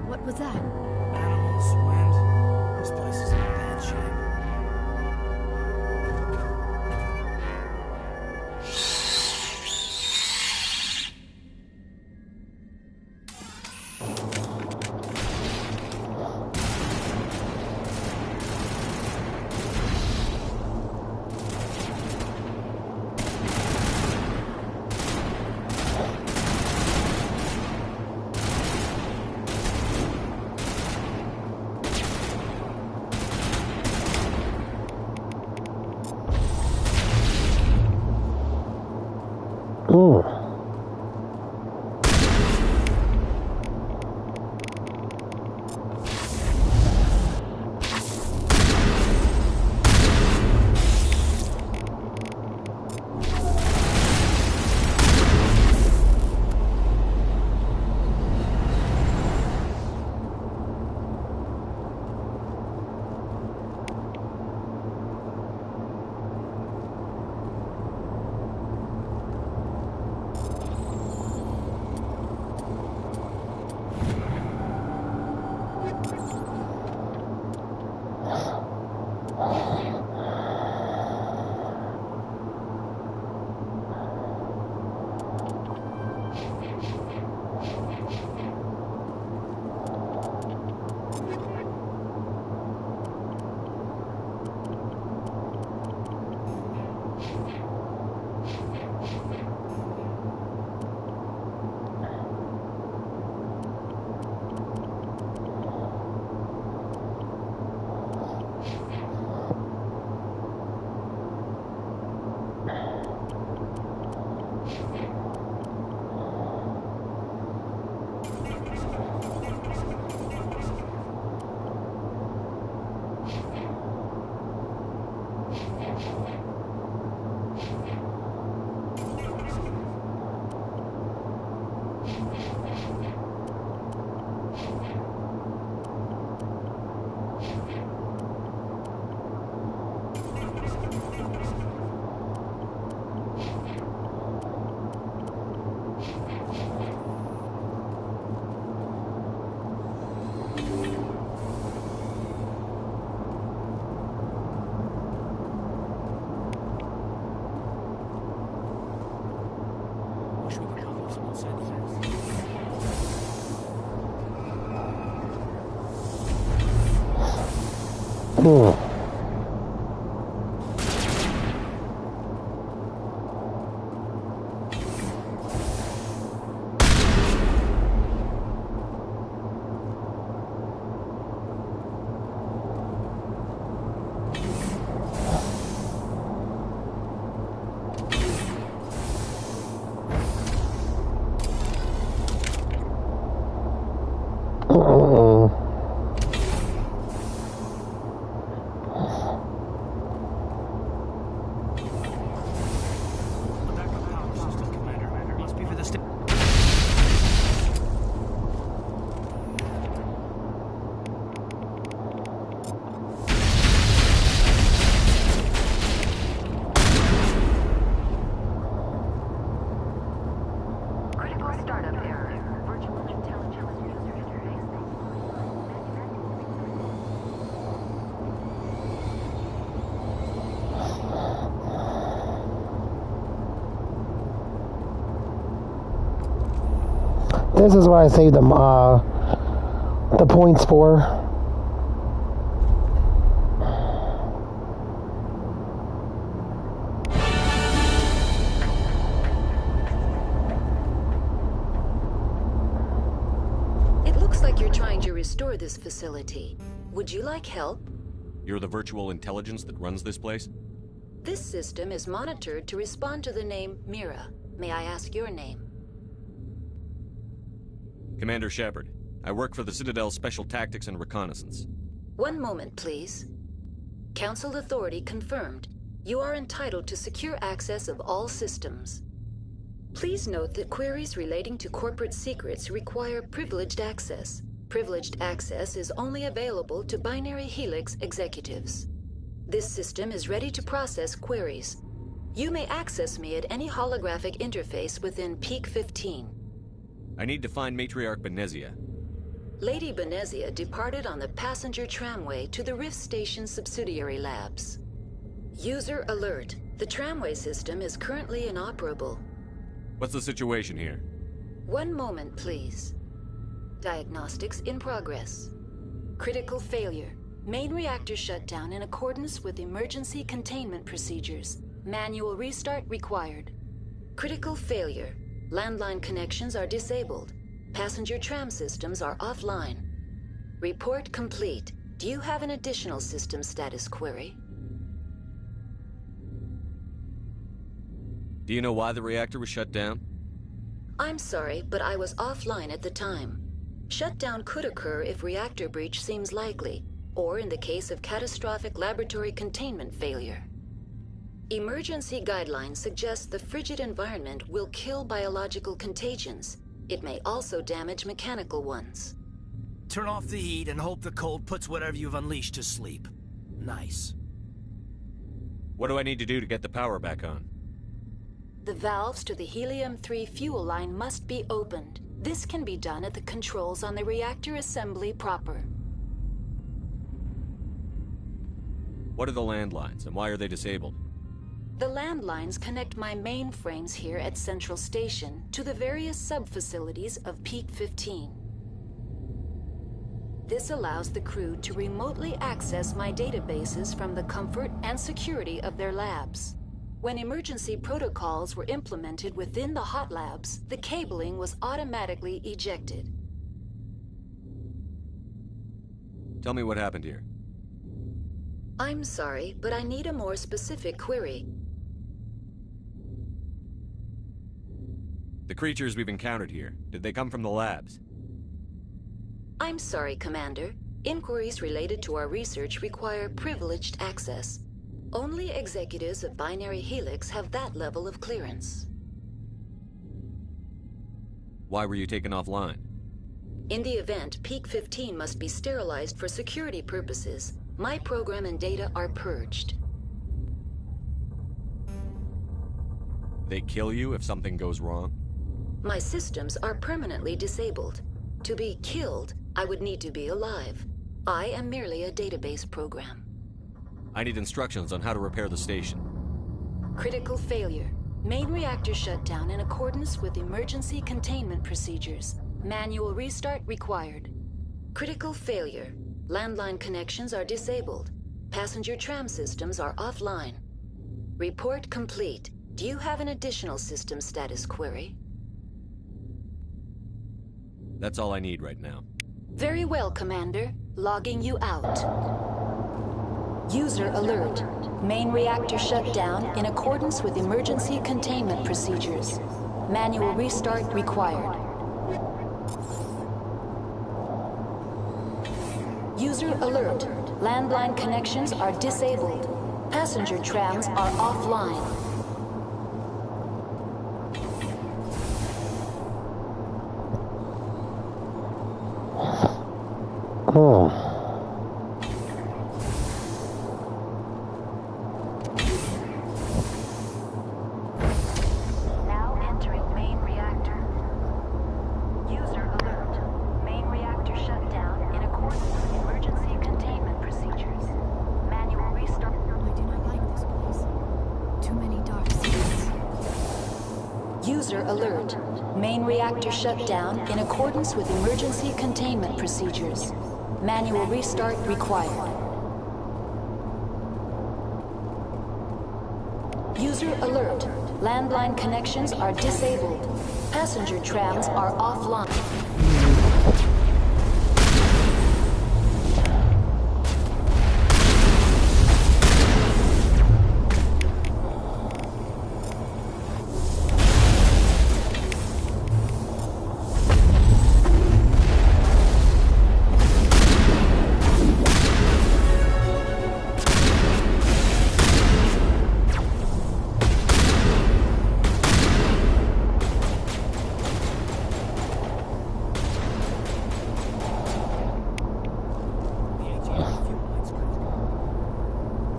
What was that? Animals, wind. This place is in bad shape. This is what I saved them, the points for. It looks like you're trying to restore this facility. Would you like help? You're the virtual intelligence that runs this place? This system is monitored to respond to the name Mira. May I ask your name? Commander Shepard. I work for the Citadel's Special Tactics and Reconnaissance. One moment, please. Council authority confirmed. You are entitled to secure access of all systems. Please note that queries relating to corporate secrets require privileged access. Privileged access is only available to Binary Helix executives. This system is ready to process queries. You may access me at any holographic interface within Peak 15. I need to find Matriarch Benezia. Lady Benezia departed on the passenger tramway to the Rift Station subsidiary labs. User alert. The tramway system is currently inoperable. What's the situation here? One moment, please. Diagnostics in progress. Critical failure. Main reactor shut down in accordance with emergency containment procedures. Manual restart required. Critical failure. Landline connections are disabled. Passenger tram systems are offline. Report complete. Do you have an additional system status query? Do you know why the reactor was shut down? I'm sorry, but I was offline at the time. Shutdown could occur if reactor breach seems likely, or in the case of catastrophic laboratory containment failure. Emergency guidelines suggest the frigid environment will kill biological contagions. It may also damage mechanical ones. Turn off the heat and hope the cold puts whatever you've unleashed to sleep. Nice. What do I need to do to get the power back on? The valves to the helium-3 fuel line must be opened. This can be done at the controls on the reactor assembly proper. What are the landlines, and why are they disabled? The landlines connect my mainframes here at Central Station to the various sub-facilities of Peak 15. This allows the crew to remotely access my databases from the comfort and security of their labs. When emergency protocols were implemented within the hot labs, the cabling was automatically ejected. Tell me what happened here. I'm sorry, but I need a more specific query. The creatures we've encountered here, did they come from the labs? I'm sorry, Commander. Inquiries related to our research require privileged access. Only executives of Binary Helix have that level of clearance. Why were you taken offline? In the event, Peak 15 must be sterilized for security purposes. My program and data are purged. They kill you if something goes wrong? My systems are permanently disabled. To be killed, I would need to be alive. I am merely a database program. I need instructions on how to repair the station. Critical failure. Main reactor shut down in accordance with emergency containment procedures. Manual restart required. Critical failure. Landline connections are disabled. Passenger tram systems are offline. Report complete. Do you have an additional system status query? That's all I need right now. Very well, Commander. Logging you out. User alert. Main reactor shut down in accordance with emergency containment procedures. Manual restart required. User alert. Landline connections are disabled. Passenger trams are offline. Oh. Now entering main reactor. User alert. Main reactor shut down in accordance with emergency containment procedures. Manual restart. I do not like this place. Too many dark secrets. User alert. Main reactor shut down in accordance with emergency containment procedures. Manual restart required. User alert. Landline connections are disabled. Passenger trams are offline.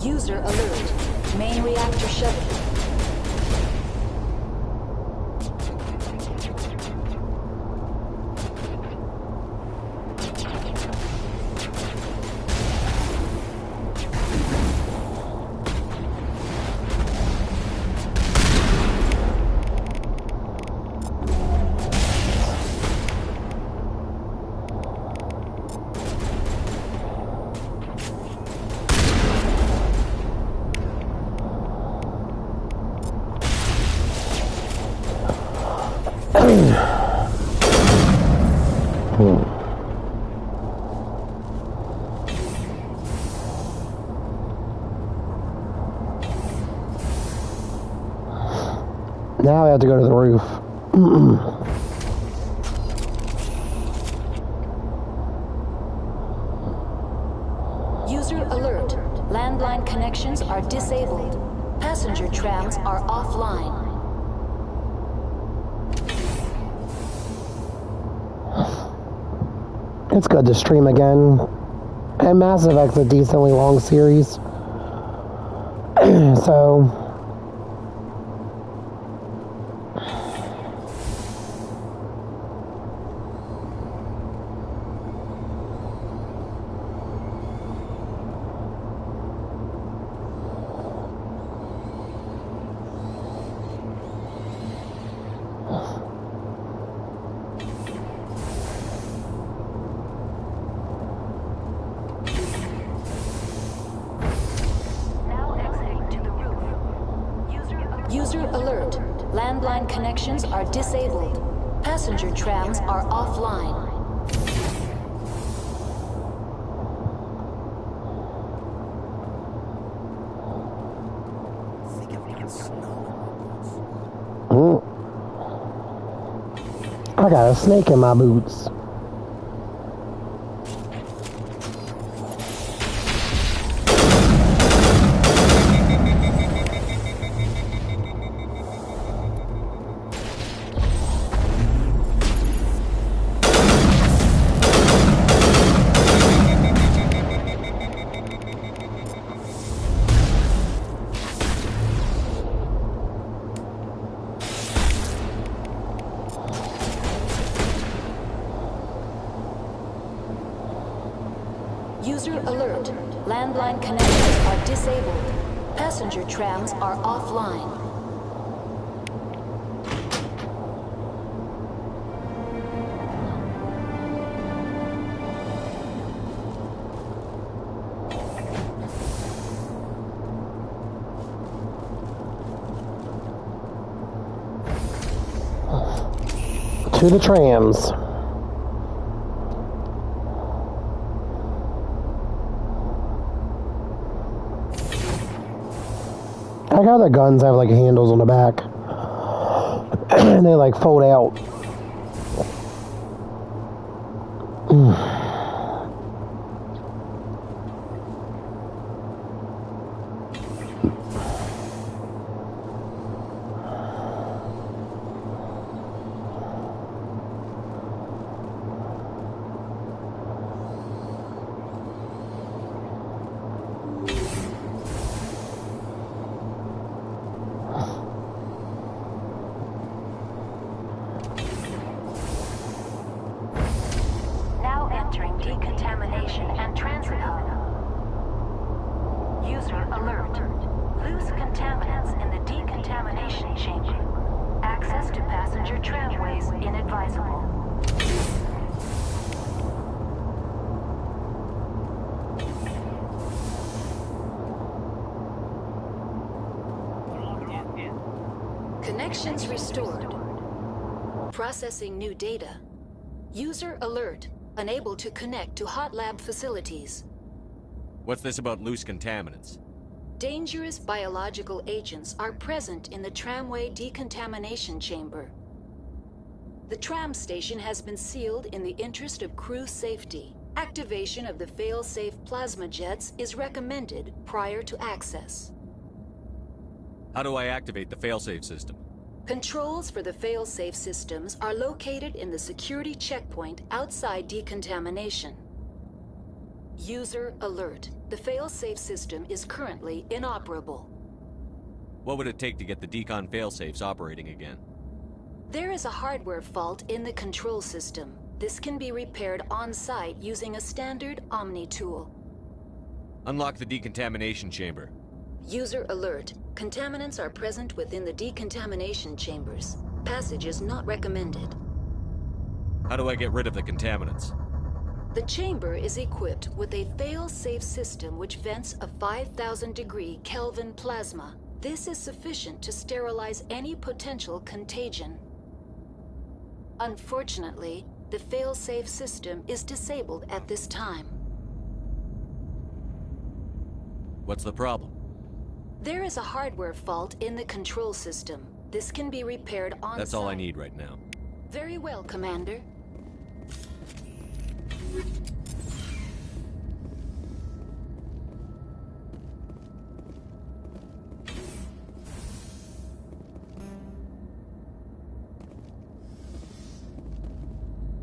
User alert. Main reactor shut. Now I have to go to the roof. User alert. Landline connections are disabled. Passenger trams are offline. It's good to stream again. And Mass Effect's a decently long series. So User alert. Landline connections are disabled. Passenger trams are offline. I got a snake in my boots. User alert. Landline connections are disabled. Passenger trams are offline. To the trams. I like how the guns have like handles on the back. And they like fold out. Now entering decontamination and transit hub. User alert. Loose contaminants in the decontamination chamber. Access to passenger tramways inadvisable. Connections restored. Processing new data. User alert. Unable to connect to hot lab facilities. What's this about loose contaminants? Dangerous biological agents are present in the tramway decontamination chamber. The tram station has been sealed in the interest of crew safety. Activation of the fail-safe plasma jets is recommended prior to access. How do I activate the failsafe system? Controls for the fail-safe systems are located in the security checkpoint outside decontamination. User alert. The fail-safe system is currently inoperable. What would it take to get the decon failsafes operating again? There is a hardware fault in the control system. This can be repaired on-site using a standard Omni tool. Unlock the decontamination chamber. User alert. Contaminants are present within the decontamination chambers. Passage is not recommended. How do I get rid of the contaminants? The chamber is equipped with a fail-safe system which vents a 5,000-degree Kelvin plasma. This is sufficient to sterilize any potential contagion. Unfortunately, the fail-safe system is disabled at this time. What's the problem? There is a hardware fault in the control system. This can be repaired on-site. That's all I need right now. Very well, Commander.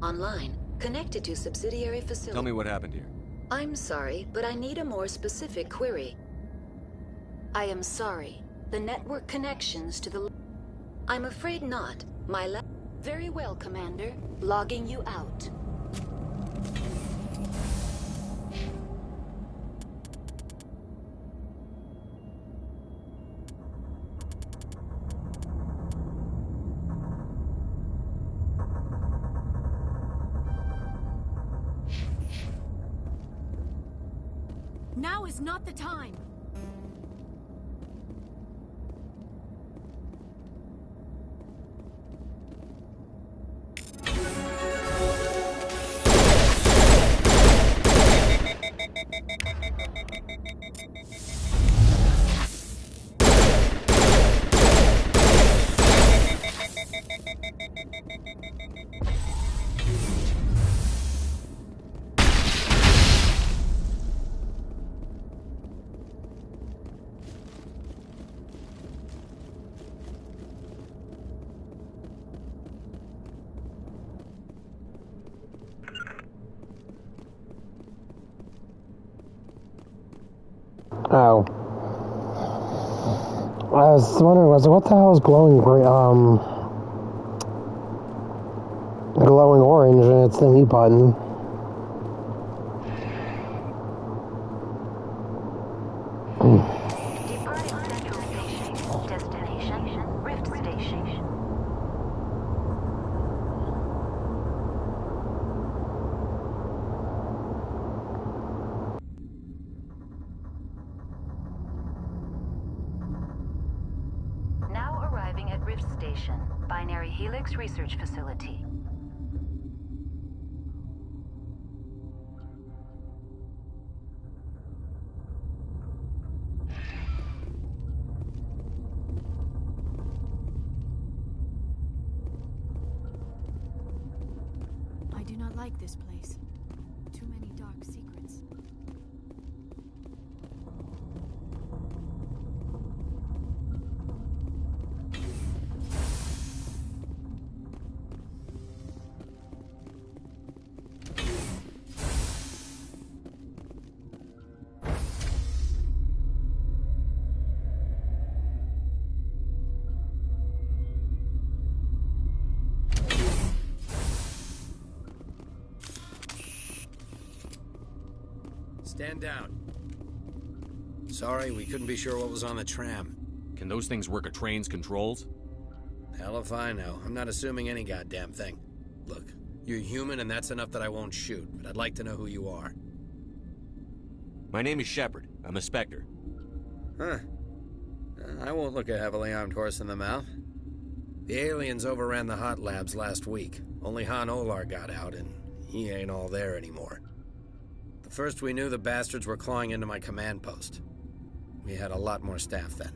Online, connected to subsidiary facility. Tell me what happened here. I'm sorry, but I need a more specific query. I am sorry. The network connections to the... I'm afraid not. My lab... Very well, Commander. Logging you out. Now is not the time. Oh. I was wondering, what the hell is glowing glowing orange and it's the mute button? Departing Central Station. Destination, Rift Station. Now arriving at Rift Station, Binary Helix Research Facility. like this place. Too many dark secrets. Stand down. Sorry, we couldn't be sure what was on the tram. Can those things work a train's controls? Hell if I know. I'm not assuming any goddamn thing. Look, you're human and that's enough that I won't shoot, but I'd like to know who you are. My name is Shepard. I'm a Spectre. Huh. I won't look a heavily armed horse in the mouth. The aliens overran the hot labs last week. Only Han Olar got out, and he ain't all there anymore. The first we knew, the bastards were clawing into my command post. We had a lot more staff then.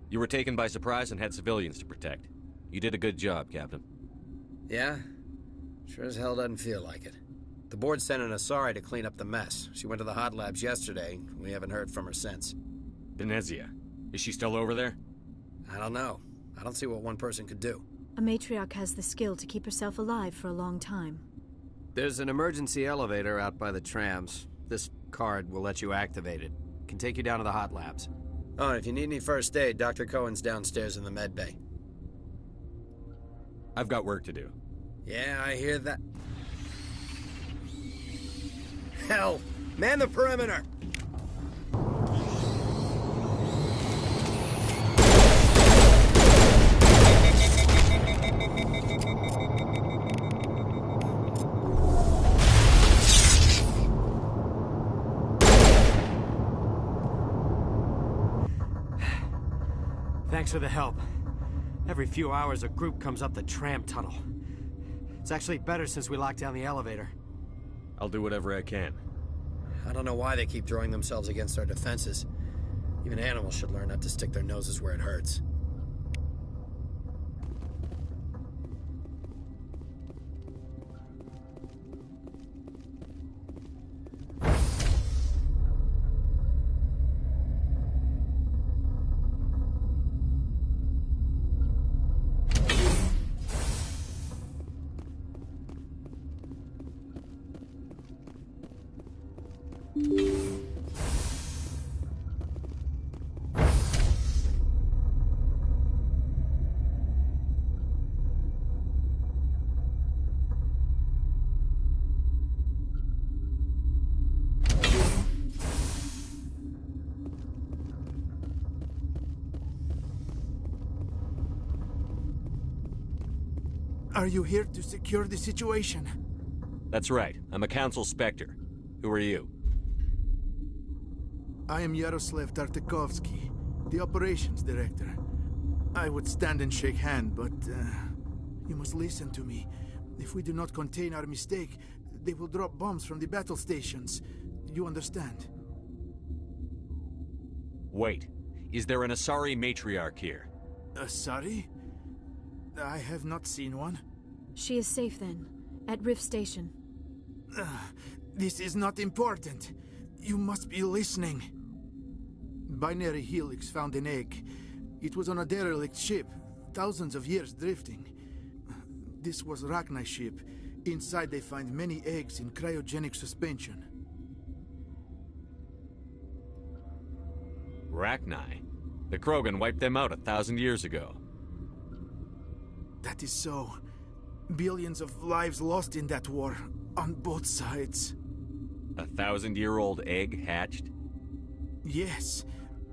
You were taken by surprise and had civilians to protect. You did a good job, Captain. Yeah? Sure as hell doesn't feel like it. The board sent an Asari to clean up the mess. She went to the hot labs yesterday. We haven't heard from her since. Benezia. Is she still over there? I don't know. I don't see what one person could do. A matriarch has the skill to keep herself alive for a long time. There's an emergency elevator out by the trams. This card will let you activate it. Can take you down to the hot labs. Oh, and if you need any first aid, Dr. Cohen's downstairs in the med bay. I've got work to do. Yeah, I hear that. Hell! Man the perimeter! Thanks for the help. Every few hours, a group comes up the tram tunnel. It's actually better since we locked down the elevator. I'll do whatever I can. I don't know why they keep throwing themselves against our defenses. Even animals should learn not to stick their noses where it hurts. Are you here to secure the situation? That's right. I'm a Council Spectre. Who are you? I am Yaroslav Tartakovsky, the Operations Director. I would stand and shake hand, but you must listen to me. If we do not contain our mistake, they will drop bombs from the battle stations. You understand? Wait. Is there an Asari matriarch here? Asari? I have not seen one. She is safe then, at Rift Station. This is not important. You must be listening. Binary Helix found an egg. It was on a derelict ship, thousands of years drifting. This was Rachni's ship. Inside they find many eggs in cryogenic suspension. Rachni? The Krogan wiped them out 1,000 years ago. That is so. Billions of lives lost in that war, on both sides. 1,000-year-old egg hatched? Yes.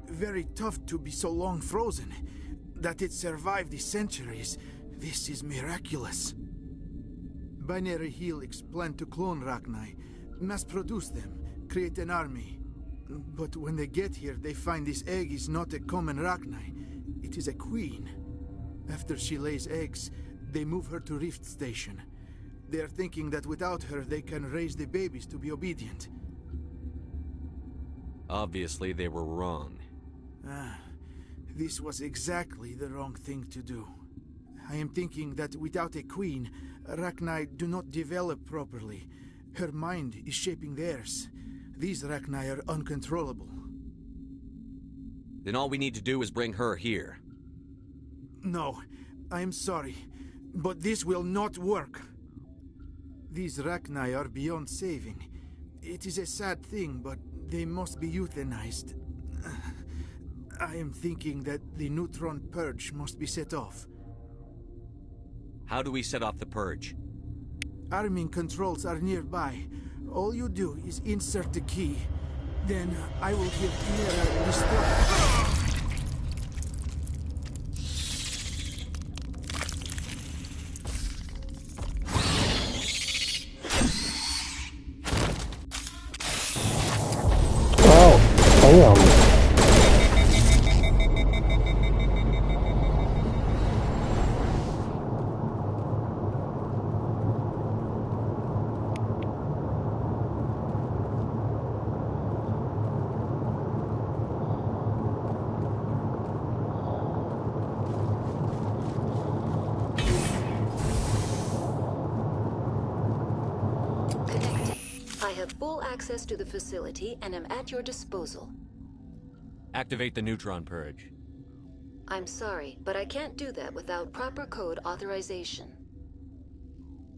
Very tough to be so long frozen. That it survived the centuries, this is miraculous. Binary Helix planned to clone Rachni, mass-produce them, create an army. But when they get here, they find this egg is not a common Rachni. It is a queen. After she lays eggs, they move her to Rift Station. They are thinking that without her, they can raise the babies to be obedient. Obviously, they were wrong. This was exactly the wrong thing to do. I am thinking that without a queen, Rachni do not develop properly. Her mind is shaping theirs. These Rachni are uncontrollable. Then all we need to do is bring her here. No, I am sorry, but this will not work. These Rachni are beyond saving. It is a sad thing, but they must be euthanized. I am thinking that the neutron purge must be set off. How do we set off the purge? Arming controls are nearby. All you do is insert the key. Then I will give Mira restore. I have full access to the facility and am at your disposal. Activate the neutron purge. I'm sorry, but I can't do that without proper code authorization.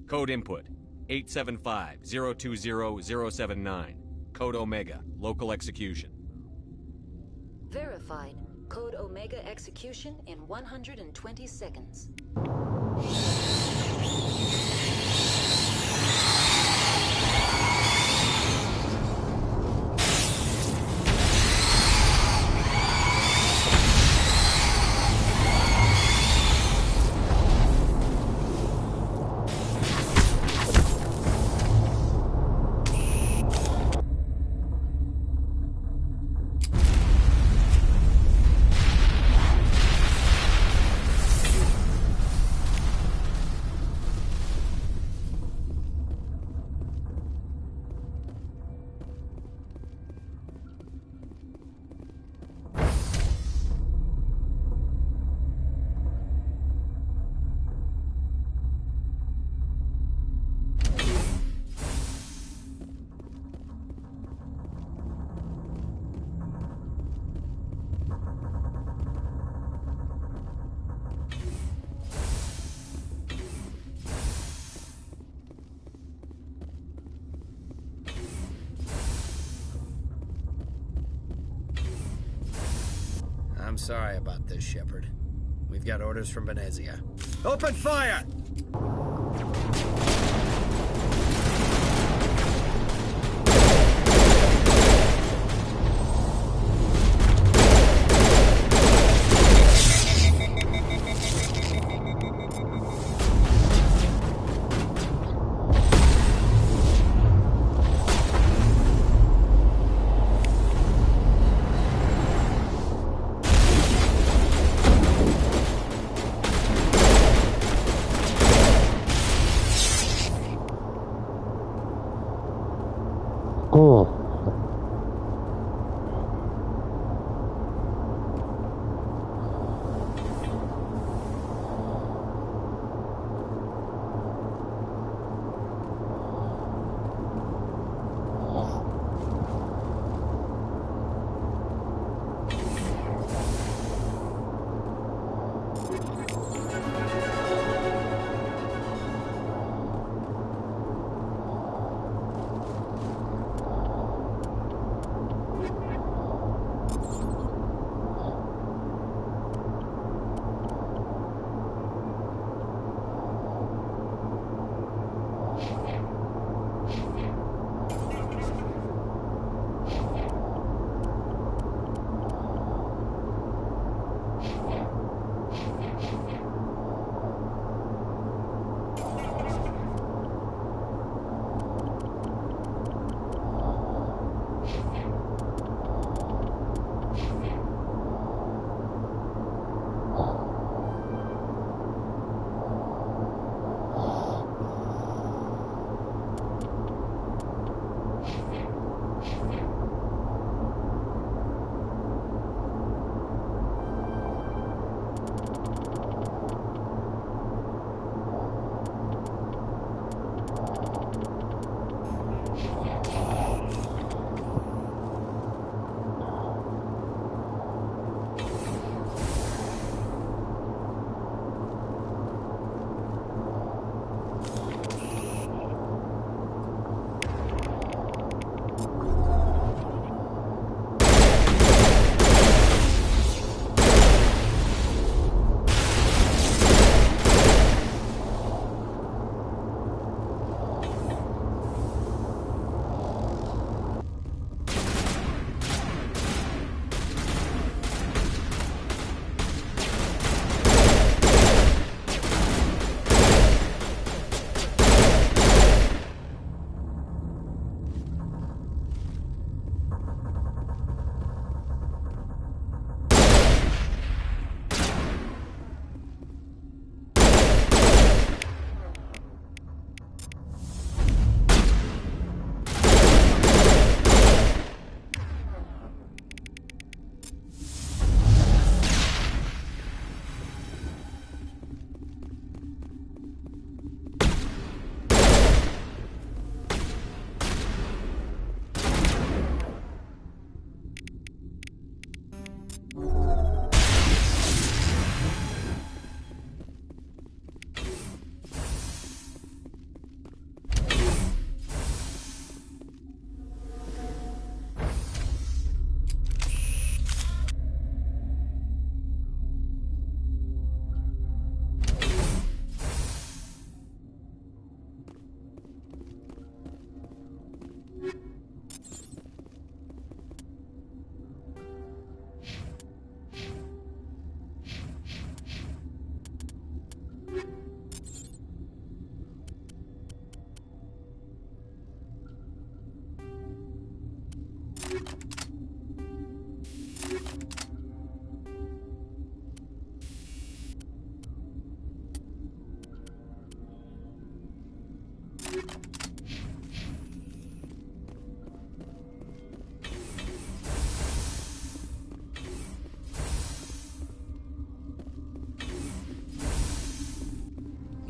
Code input 875-020-079. Code Omega, local execution. Verified. Code Omega execution in 120 seconds. I'm sorry about this, Shepard. We've got orders from Venezia. Open fire!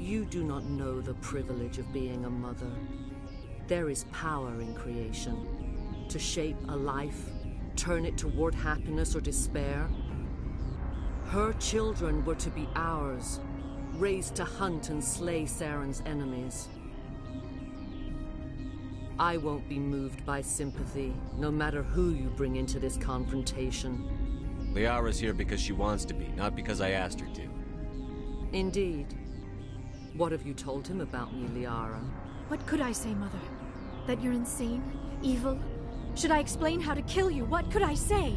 You do not know the privilege of being a mother. There is power in creation. To shape a life, turn it toward happiness or despair. Her children were to be ours, raised to hunt and slay Saren's enemies. I won't be moved by sympathy, no matter who you bring into this confrontation. Liara's here because she wants to be, not because I asked her to. Indeed. What have you told him about me, Liara? What could I say, Mother? That you're insane? Evil? Should I explain how to kill you? What could I say?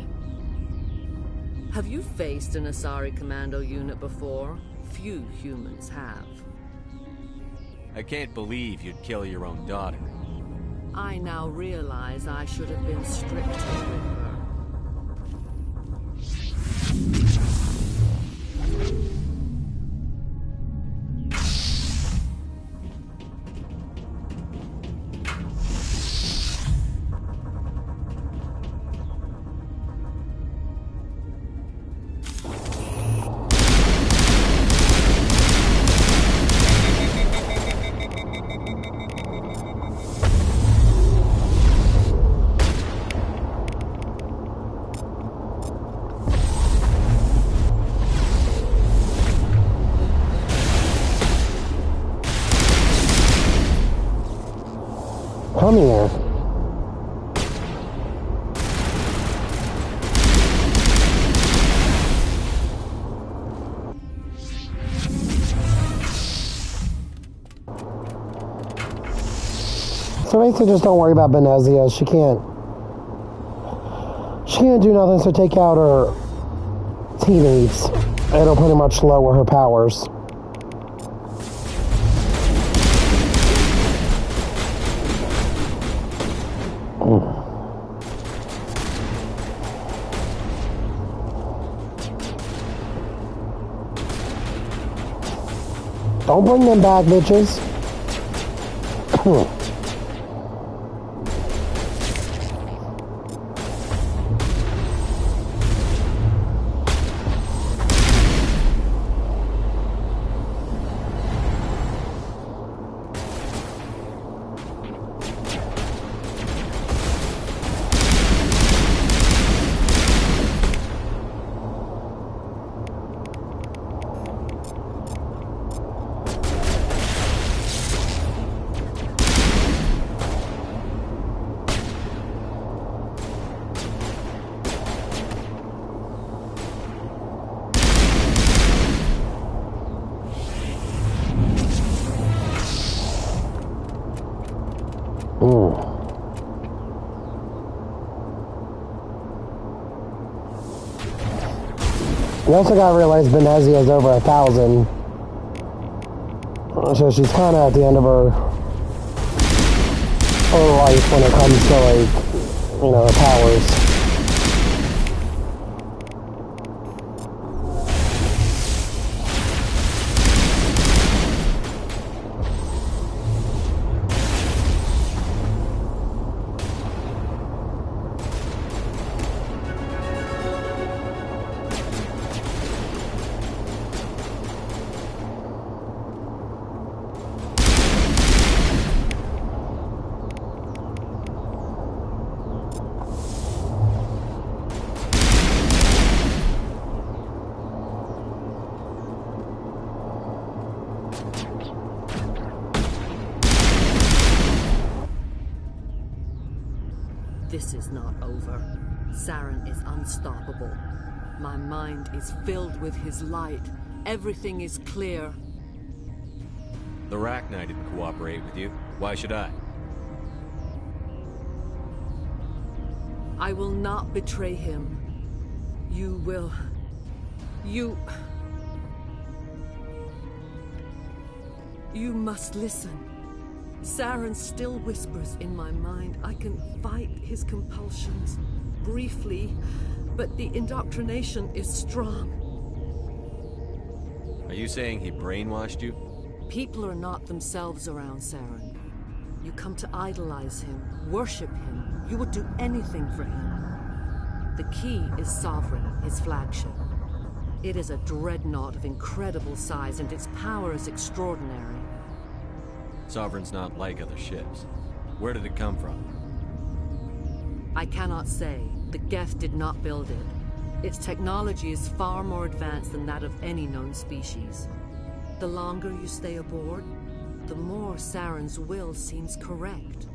Have you faced an Asari commando unit before? Few humans have. I can't believe you'd kill your own daughter. I now realize I should have been stricter with her. Come here. So basically just don't worry about Benezia. She can't do nothing, so take out her tea leaves. It'll pretty much lower her powers. Don't bring them back, bitches. You also gotta realize Benezia is over 1,000. So she's kind of at the end of her life when it comes to, like, you know, her powers. This is not over. Saren is unstoppable. My mind is filled with his light. Everything is clear. The Rachni didn't cooperate with you. Why should I? I will not betray him. You will. You must listen. Saren still whispers in my mind. I can fight his compulsions, briefly, but the indoctrination is strong. Are you saying he brainwashed you? People are not themselves around Saren. You come to idolize him, worship him. You would do anything for him. The key is Sovereign, his flagship. It is a dreadnought of incredible size, and its power is extraordinary. Sovereign's not like other ships. Where did it come from? I cannot say. The Geth did not build it. Its technology is far more advanced than that of any known species. The longer you stay aboard, the more Saren's will seems correct.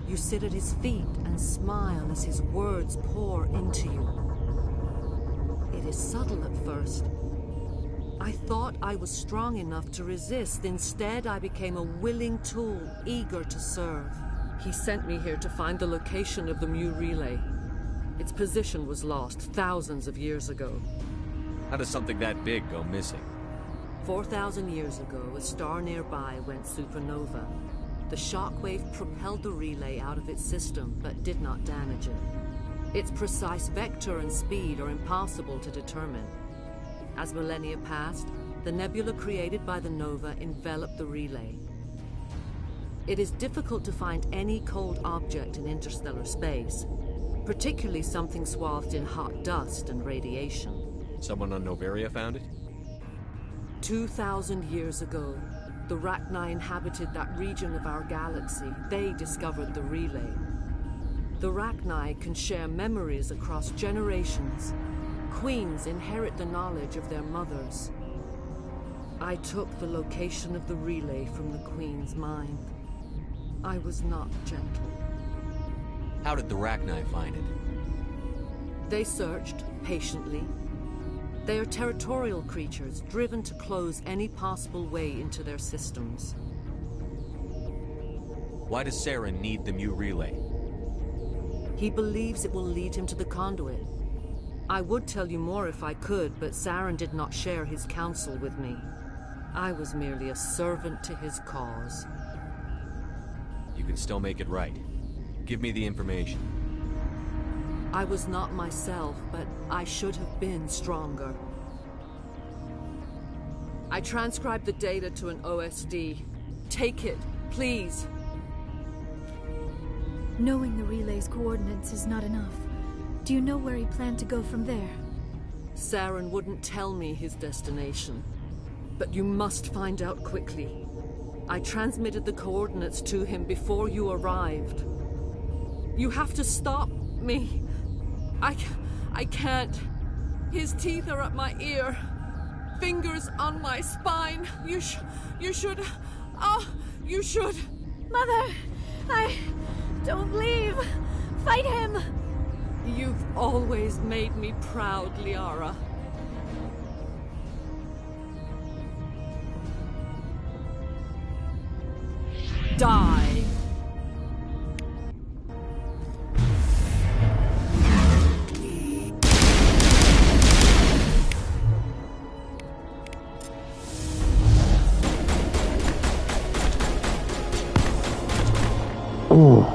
You sit at his feet and smile as his words pour into you. It is subtle at first. I thought I was strong enough to resist. Instead, I became a willing tool, eager to serve. He sent me here to find the location of the Mu relay. Its position was lost thousands of years ago. How does something that big go missing? 4,000 years ago, a star nearby went supernova. The shockwave propelled the relay out of its system, but did not damage it. Its precise vector and speed are impossible to determine. As millennia passed, the nebula created by the nova enveloped the relay. It is difficult to find any cold object in interstellar space, particularly something swathed in hot dust and radiation. Someone on Noveria found it? 2,000 years ago, the Rachni inhabited that region of our galaxy. They discovered the relay. The Rachni can share memories across generations. Queens inherit the knowledge of their mothers. I took the location of the relay from the Queen's mind. I was not gentle. How did the Rachni find it? They searched, patiently. They are territorial creatures, driven to close any possible way into their systems. Why does Saren need the Mu relay? He believes it will lead him to the conduit. I would tell you more if I could, but Saren did not share his counsel with me. I was merely a servant to his cause. You can still make it right. Give me the information. I was not myself, but I should have been stronger. I transcribed the data to an OSD. Take it, please. Knowing the relay's coordinates is not enough. Do you know where he planned to go from there? Saren wouldn't tell me his destination. But you must find out quickly. I transmitted the coordinates to him before you arrived. You have to stop me. I can't. His teeth are at my ear. Fingers on my spine. You should... Oh, you should... Mother! Don't leave! Fight him! You've always made me proud, Liara. Die! Ooh.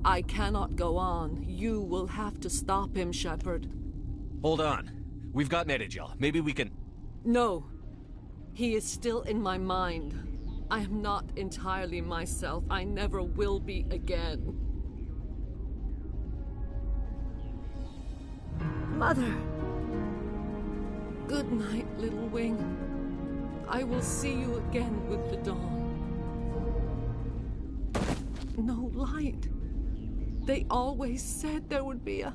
I cannot go on. You will have to stop him, Shepard. Hold on. We've got Metagel. Maybe we can... No. He is still in my mind. I am not entirely myself. I never will be again. Mother! Good night, little wing. I will see you again with the dawn. No light. They always said there would be a...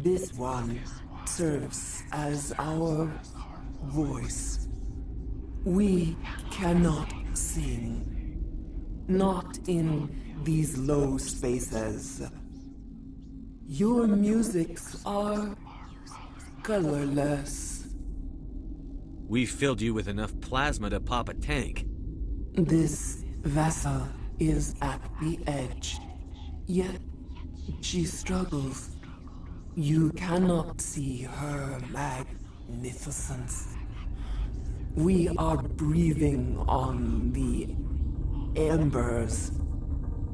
This one serves as our voice. We cannot sing. Not in these low spaces. Your musics are colorless. We filled you with enough plasma to pop a tank. This vessel is at the edge, yet she struggles. You cannot see her magnificence. We are breathing on the embers.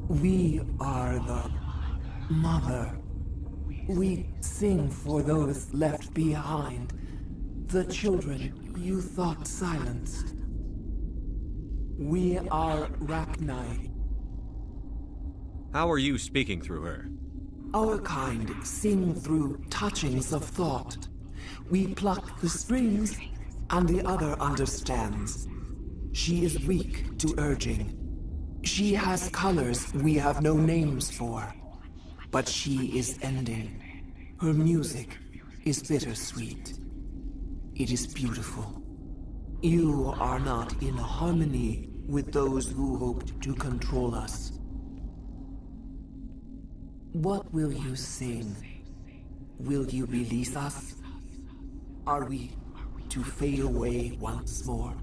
We are the mother. We sing for those left behind, the children you thought silenced. We are Rachni. How are you speaking through her? Our kind sing through touchings of thought. We pluck the strings, and the other understands. She is weak to urging. She has colors we have no names for. But she is ending. Her music is bittersweet. It is beautiful. You are not in harmony with those who hoped to control us. What will you sing? Will you release us? Are we to fade away once more?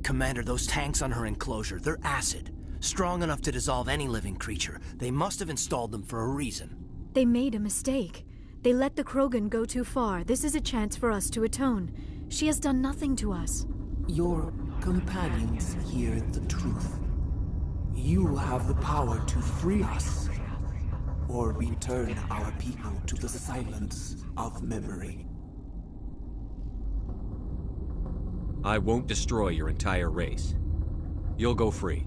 Commander, those tanks on her enclosure, they're acid. Strong enough to dissolve any living creature. They must have installed them for a reason. They made a mistake. They let the Krogan go too far. This is a chance for us to atone. She has done nothing to us. Your companions hear the truth. You have the power to free us, or return our people to the silence of memory. I won't destroy your entire race. You'll go free.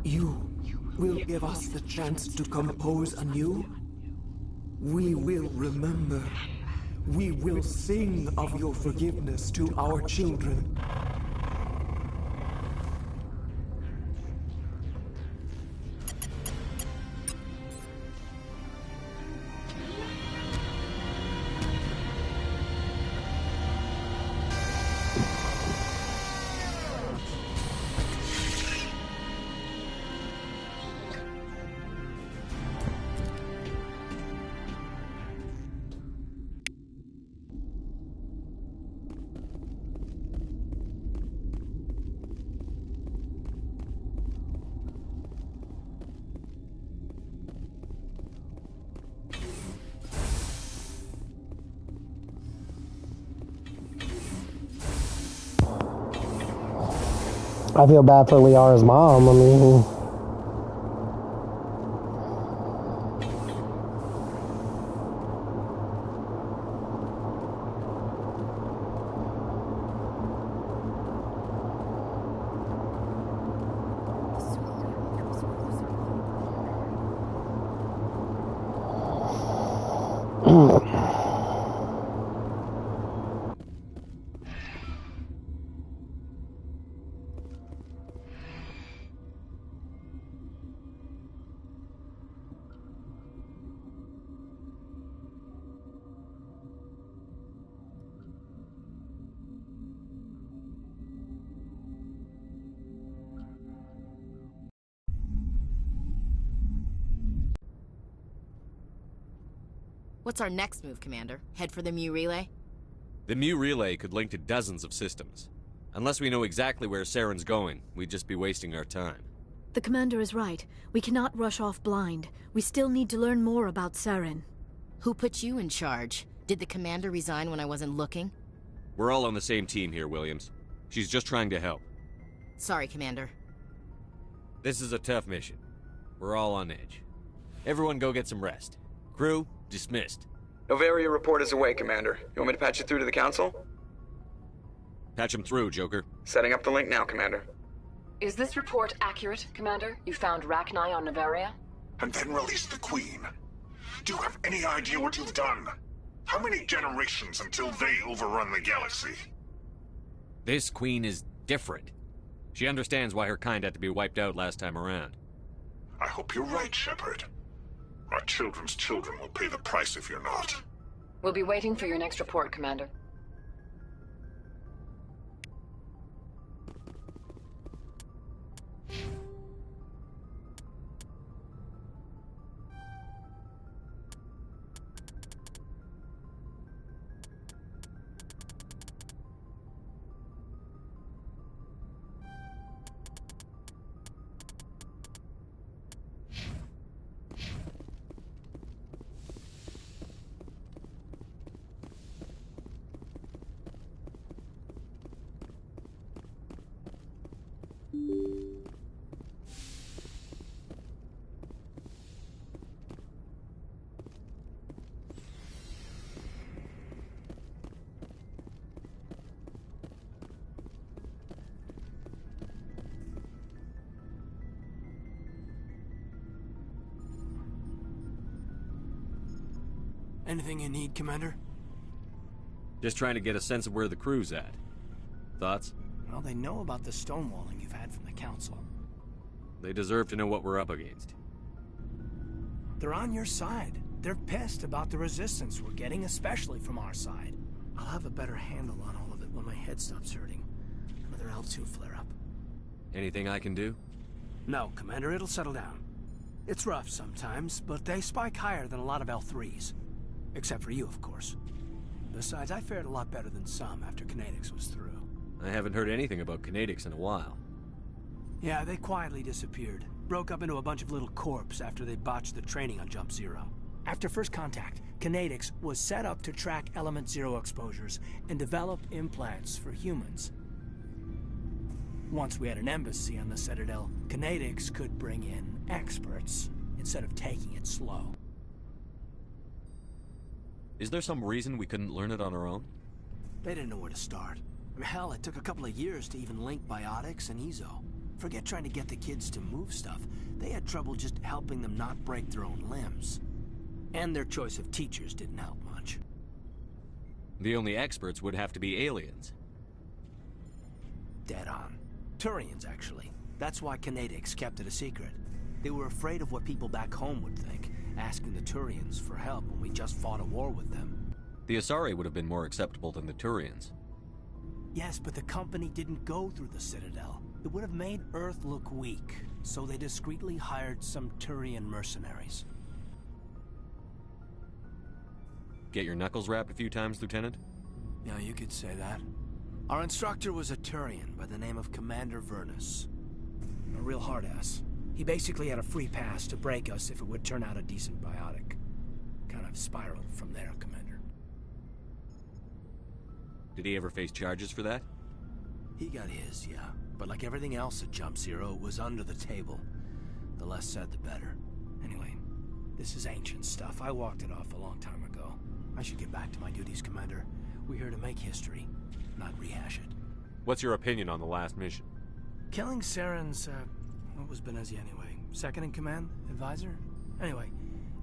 You will give us the chance to compose anew? We will remember. We will sing of your forgiveness to our children. I feel bad for Liara's mom. I mean... What's our next move, Commander? Head for the Mu Relay? The Mu Relay could link to dozens of systems. Unless we know exactly where Saren's going, we'd just be wasting our time. The Commander is right. We cannot rush off blind. We still need to learn more about Saren. Who put you in charge? Did the Commander resign when I wasn't looking? We're all on the same team here, Williams. She's just trying to help. Sorry, Commander. This is a tough mission. We're all on edge. Everyone go get some rest. Crew, dismissed. Noveria report is away, Commander. You want me to patch you through to the Council? Patch him through, Joker. Setting up the link now, Commander. Is this report accurate, Commander? You found Rachni on Noveria? And then released the Queen. Do you have any idea what you've done? How many generations until they overrun the galaxy? This Queen is different. She understands why her kind had to be wiped out last time around. I hope you're right, Shepard. My children's children will pay the price if you're not. We'll be waiting for your next report, Commander. Anything you need, Commander? Just trying to get a sense of where the crew's at. Thoughts? Well, they know about the stonewalling you've had from the Council. They deserve to know what we're up against. They're on your side. They're pissed about the resistance we're getting, especially from our side. I'll have a better handle on all of it when my head stops hurting. Another L2 flare-up. Anything I can do? No, Commander, it'll settle down. It's rough sometimes, but they spike higher than a lot of L3s. Except for you, of course. Besides, I fared a lot better than some after Kinetics was through. I haven't heard anything about Kinetics in a while. Yeah, they quietly disappeared. Broke up into a bunch of little corps after they botched the training on Jump Zero. After first contact, Kinetics was set up to track Element Zero exposures and develop implants for humans. Once we had an embassy on the Citadel, Kinetics could bring in experts instead of taking it slow. Is there some reason we couldn't learn it on our own? They didn't know where to start. I mean, hell, it took a couple of years to even link biotics and Ezo. Forget trying to get the kids to move stuff. They had trouble just helping them not break their own limbs. And their choice of teachers didn't help much. The only experts would have to be aliens. Dead on. Turians, actually. That's why Kinetics kept it a secret. They were afraid of what people back home would think, asking the Turians for help when we just fought a war with them. The Asari would have been more acceptable than the Turians. Yes, but the company didn't go through the Citadel. It would have made Earth look weak, so they discreetly hired some Turian mercenaries. Get your knuckles rapped a few times, Lieutenant? Yeah, you could say that. Our instructor was a Turian by the name of Commander Vernus. A real hard-ass. He basically had a free pass to break us if it would turn out a decent biotic. Kind of spiraled from there, Commander. Did he ever face charges for that? He got his, yeah. But like everything else at Jump Zero, it was under the table. The less said, the better. Anyway, this is ancient stuff. I walked it off a long time ago. I should get back to my duties, Commander. We're here to make history, not rehash it. What's your opinion on the last mission? Killing Saren's, what was Benezia anyway? Second in command? Advisor? Anyway,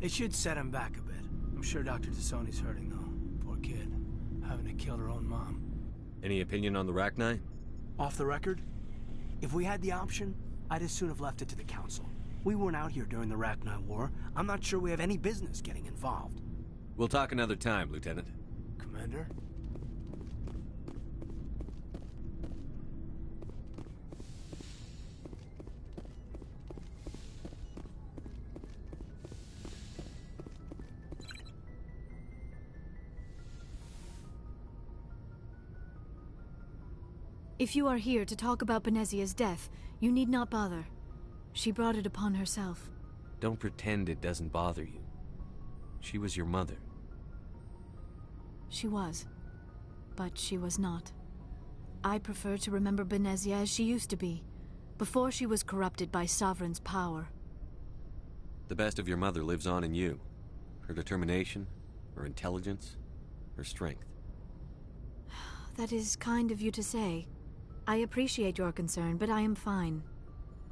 it should set him back a bit. I'm sure Dr. Tassoni's hurting, though. Poor kid. Having to kill her own mom. Any opinion on the Rachni? Off the record? If we had the option, I'd as soon have left it to the Council. We weren't out here during the Rachni War. I'm not sure we have any business getting involved. We'll talk another time, Lieutenant. Commander? If you are here to talk about Benezia's death, you need not bother. She brought it upon herself. Don't pretend it doesn't bother you. She was your mother. She was. But she was not. I prefer to remember Benezia as she used to be, before she was corrupted by Sovereign's power. The best of your mother lives on in you. Her determination, her intelligence, her strength. That is kind of you to say. I appreciate your concern, but I am fine.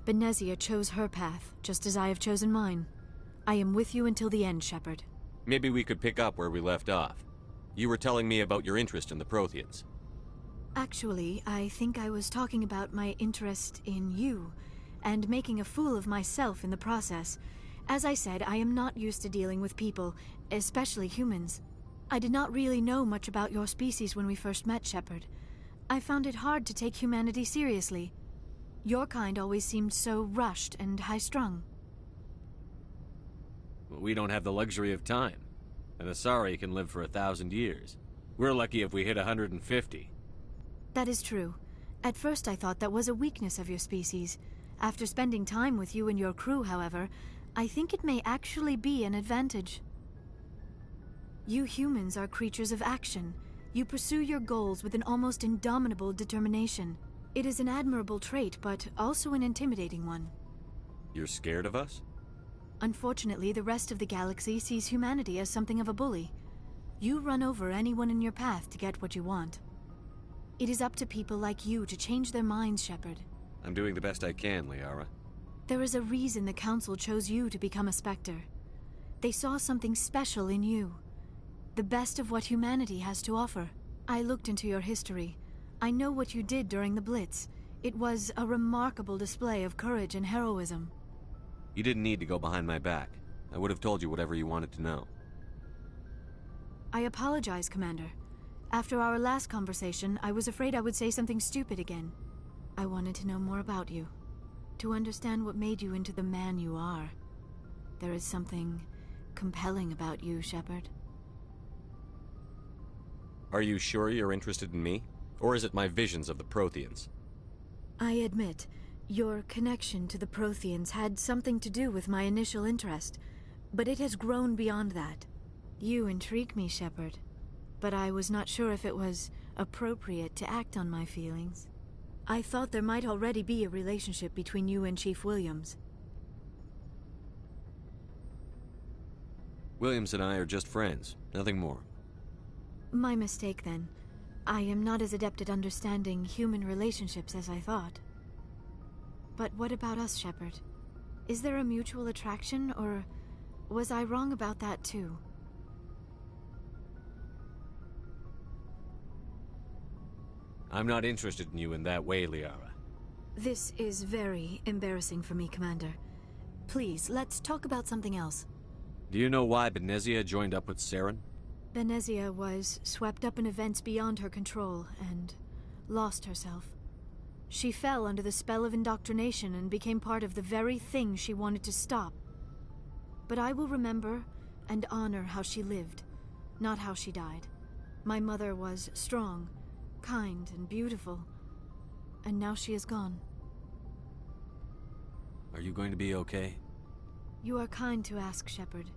Benezia chose her path, just as I have chosen mine. I am with you until the end, Shepard. Maybe we could pick up where we left off. You were telling me about your interest in the Protheans. Actually, I think I was talking about my interest in you, and making a fool of myself in the process, As I said, I am not used to dealing with people, especially humans. I did not really know much about your species when we first met, Shepard. I found it hard to take humanity seriously. Your kind always seemed so rushed and high-strung. Well, we don't have the luxury of time. An Asari can live for 1,000 years. We're lucky if we hit 150. That is true. At first I thought that was a weakness of your species. After spending time with you and your crew, however, I think it may actually be an advantage. You humans are creatures of action. You pursue your goals with an almost indomitable determination. It is an admirable trait, but also an intimidating one. You're scared of us? Unfortunately, the rest of the galaxy sees humanity as something of a bully. You run over anyone in your path to get what you want. It is up to people like you to change their minds, Shepard. I'm doing the best I can, Liara. There is a reason the Council chose you to become a Spectre. They saw something special in you. The best of what humanity has to offer. I looked into your history. I know what you did during the Blitz. It was a remarkable display of courage and heroism. You didn't need to go behind my back. I would have told you whatever you wanted to know. I apologize, Commander. After our last conversation, I was afraid I would say something stupid again. I wanted to know more about you. To understand what made you into the man you are. There is something compelling about you, Shepard. Are you sure you're interested in me? Or is it my visions of the Protheans? I admit, your connection to the Protheans had something to do with my initial interest, but it has grown beyond that. You intrigue me, Shepard, but I was not sure if it was appropriate to act on my feelings. I thought there might already be a relationship between you and Chief Williams. Williams and I are just friends, nothing more. My mistake, then. I am not as adept at understanding human relationships as I thought. But what about us, Shepard? Is there a mutual attraction, or was I wrong about that too? I'm not interested in you in that way, Liara. This is very embarrassing for me, Commander. Please, let's talk about something else. Do you know why Benezia joined up with Saren? Benezia was swept up in events beyond her control and lost herself. She fell under the spell of indoctrination and became part of the very thing she wanted to stop. But I will remember and honor how she lived, not how she died. My mother was strong, kind, and beautiful, and now she is gone. Are you going to be okay? You are kind to ask, Shepard.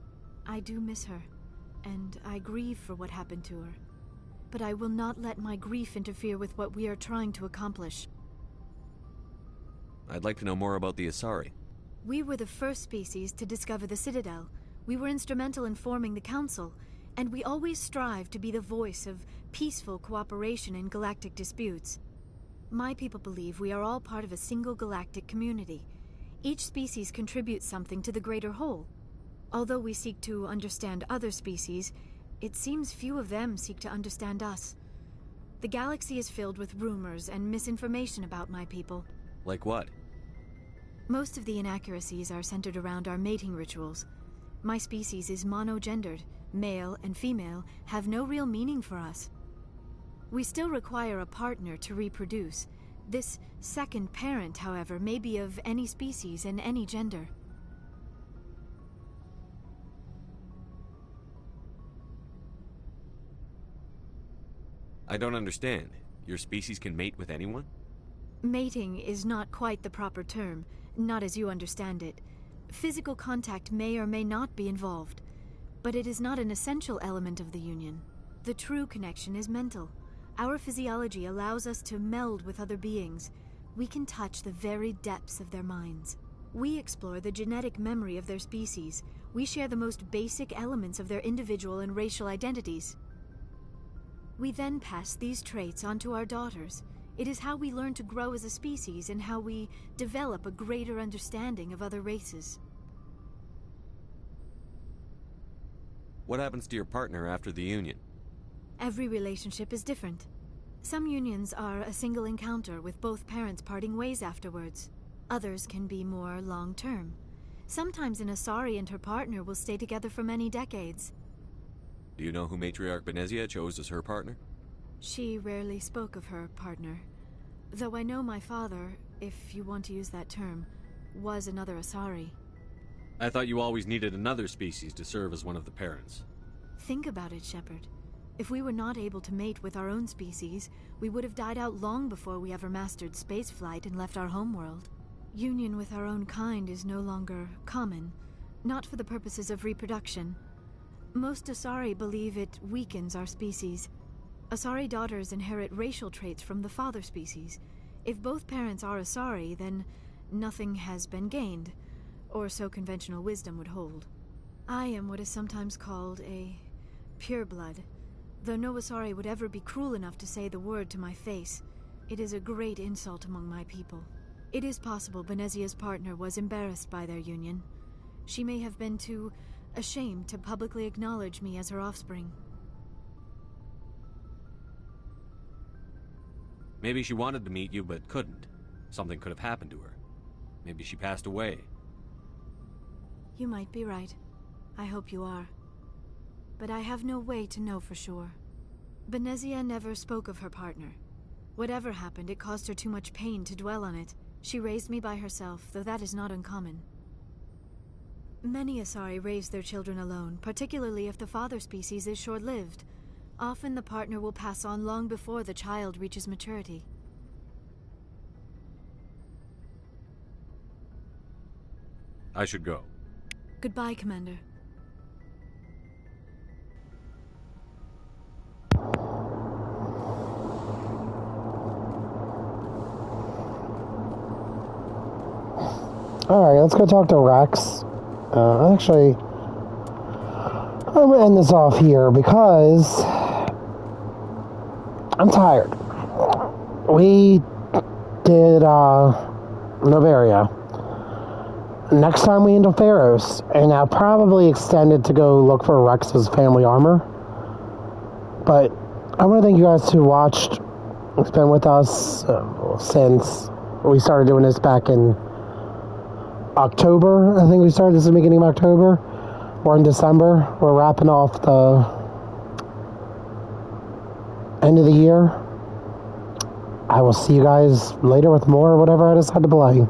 I do miss her, and I grieve for what happened to her. But I will not let my grief interfere with what we are trying to accomplish. I'd like to know more about the Asari. We were the first species to discover the Citadel. We were instrumental in forming the Council, and we always strive to be the voice of peaceful cooperation in galactic disputes. My people believe we are all part of a single galactic community. Each species contributes something to the greater whole. Although we seek to understand other species, it seems few of them seek to understand us. The galaxy is filled with rumors and misinformation about my people. Like what? Most of the inaccuracies are centered around our mating rituals. My species is monogendered. Male and female have no real meaning for us. We still require a partner to reproduce. This second parent, however, may be of any species and any gender. I don't understand. Your species can mate with anyone? Mating is not quite the proper term, not as you understand it. Physical contact may or may not be involved, but it is not an essential element of the union. The true connection is mental. Our physiology allows us to meld with other beings. We can touch the very depths of their minds. We explore the genetic memory of their species. We share the most basic elements of their individual and racial identities. We then pass these traits on to our daughters. It is how we learn to grow as a species and how we develop a greater understanding of other races. What happens to your partner after the union? Every relationship is different. Some unions are a single encounter with both parents parting ways afterwards. Others can be more long-term. Sometimes an Asari and her partner will stay together for many decades. Do you know who Matriarch Benezia chose as her partner? She rarely spoke of her partner. Though I know my father, if you want to use that term, was another Asari. I thought you always needed another species to serve as one of the parents. Think about it, Shepard. If we were not able to mate with our own species, we would have died out long before we ever mastered spaceflight and left our homeworld. Union with our own kind is no longer common, not for the purposes of reproduction. Most Asari believe it weakens our species. Asari daughters inherit racial traits from the father species. If both parents are Asari, then nothing has been gained, or so conventional wisdom would hold. I am what is sometimes called a pureblood, though no Asari would ever be cruel enough to say the word to my face. It is a great insult among my people. It is possible Benezia's partner was embarrassed by their union. She may have been too ashamed to publicly acknowledge me as her offspring. Maybe she wanted to meet you, but couldn't. Something could have happened to her. Maybe she passed away. You might be right. I hope you are. But I have no way to know for sure. Benezia never spoke of her partner. Whatever happened, it caused her too much pain to dwell on it. She raised me by herself, though that is not uncommon. Many Asari raise their children alone, particularly if the father species is short-lived. Often the partner will pass on long before the child reaches maturity. I should go. Goodbye, Commander. Alright, let's go talk to Rex. Actually, I'm going to end this off here because I'm tired. We did Noveria. Next time we into Pharos, and I'll probably extend it to go look for Rex's family armor. But I want to thank you guys who watched. It's been with us since we started doing this back in October. I think we started this in the beginning of October. We're in December. We're wrapping off the end of the year. I will see you guys later with more, whatever I decide to play.